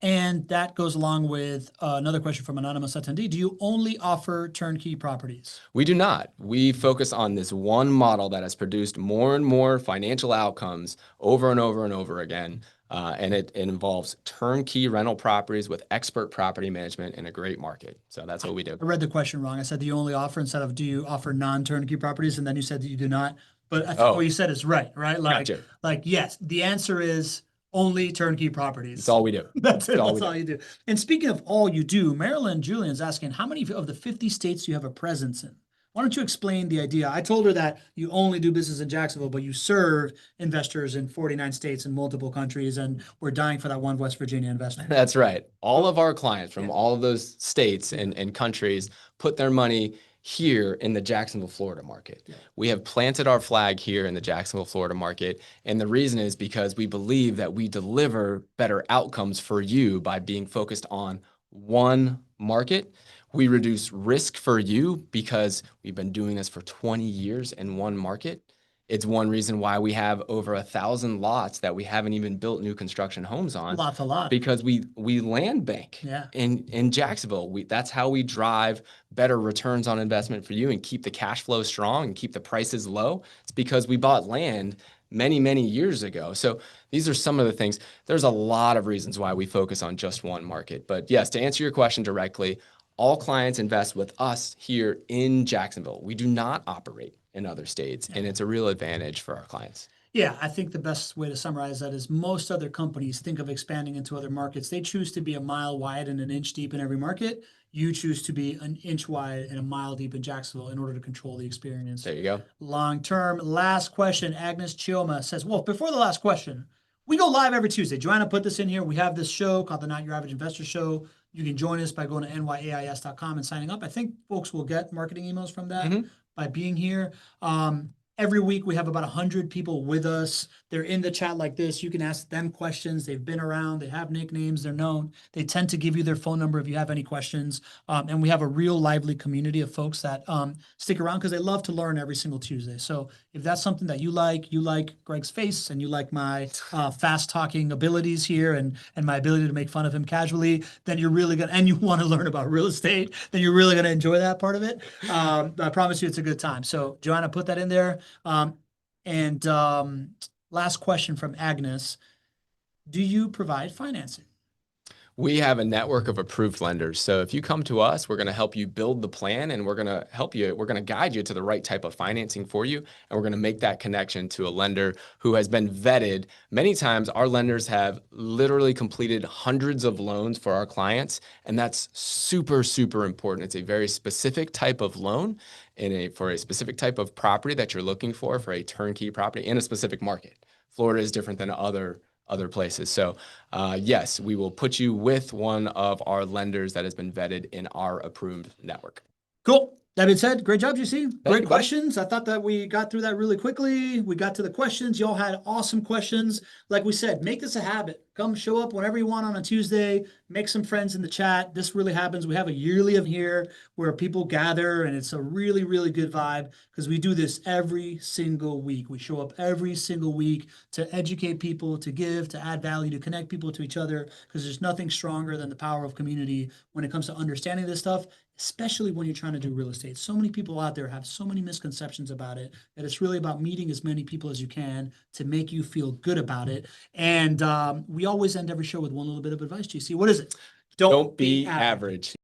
And that goes along with another question from anonymous attendee. Do you only offer turnkey properties? We do not. We focus on this one model that has produced more and more financial outcomes over and over and over again. And it involves turnkey rental properties with expert property management in a great market. So that's what we do. I read the question wrong. I said, do you only offer instead of do you offer non-turnkey properties? And then you said that you do not. But I think what you said is right? Like, Gotcha. Like, yes, the answer is Only turnkey properties. That's all we do. That's it. all That's all you do. And speaking of all you do, Marilyn Julian's asking, how many of the 50 states do you have a presence in? Why don't you explain the idea? I told her that you only do business in Jacksonville, but you serve investors in 49 states and multiple countries, and we're dying for that one West Virginia investor. That's right. All of our clients from all of those states and countries put their money here in the Jacksonville, Florida market. We have planted our flag here in the Jacksonville, Florida market. And the reason is because we believe that we deliver better outcomes for you by being focused on one market. We reduce risk for you because we've been doing this for 20 years in one market. It's one reason why we have over 1,000 lots that we haven't even built new construction homes on. Lots a lot. Because we land bank in Jacksonville. That's how we drive better returns on investment for you and keep the cash flow strong and keep the prices low. It's because we bought land many, many years ago. So these are some of the things. There's a lot of reasons why we focus on just one market. But yes, to answer your question directly, all clients invest with us here in Jacksonville. We do not operate in other states, and it's a real advantage for our clients. Yeah, I think the best way to summarize that is most other companies think of expanding into other markets. They choose to be a mile wide and an inch deep in every market. You choose to be an inch wide and a mile deep in Jacksonville in order to control the experience. There you go. Long term. Last question. Agnes Chioma says, well, before the last question, we go live every Tuesday. Joanna put this in here. We have this show called the Not Your Average Investor Show. You can join us by going to nyais.com and signing up. I think folks will get marketing emails from that by being here. Every week we have about 100 people with us. They're in the chat like this. You can ask them questions. They've been around. They have nicknames. They're known. They tend to give you their phone number if you have any questions. And we have a real lively community of folks that stick around because they love to learn every single Tuesday. So if that's something that you like Gregg's face and you like my fast talking abilities here and my ability to make fun of him casually, then you're really going to, and you want to learn about real estate, then you're really going to enjoy that part of it. I promise you it's a good time. So Joanna, put that in there. Last question from Agnes. Do you provide financing? We have a network of approved lenders. So if you come to us, we're going to help you build the plan and we're going to help you. We're going to guide you to the right type of financing for you. And we're going to make that connection to a lender who has been vetted. Many times our lenders have literally completed hundreds of loans for our clients. And that's super, super important. It's a very specific type of loan for a specific type of property that you're looking for a turnkey property in a specific market. Florida is different than other places. So yes, we will put you with one of our lenders that has been vetted in our approved network. Cool. That being said, great job, JC. Great questions. I thought that we got through that really quickly. We got to the questions. Y'all had awesome questions. Like we said, make this a habit. Come show up whenever you want on a Tuesday. Make some friends in the chat. This really happens. We have a yearly of here where people gather, and it's a really, really good vibe because we do this every single week. We show up every single week to educate people, to give, to add value, to connect people to each other because there's nothing stronger than the power of community when it comes to understanding this stuff, especially when you're trying to do real estate. So many people out there have so many misconceptions about it that it's really about meeting as many people as you can to make you feel good about it. And we always end every show with one little bit of advice, GC. What is it? Don't be average.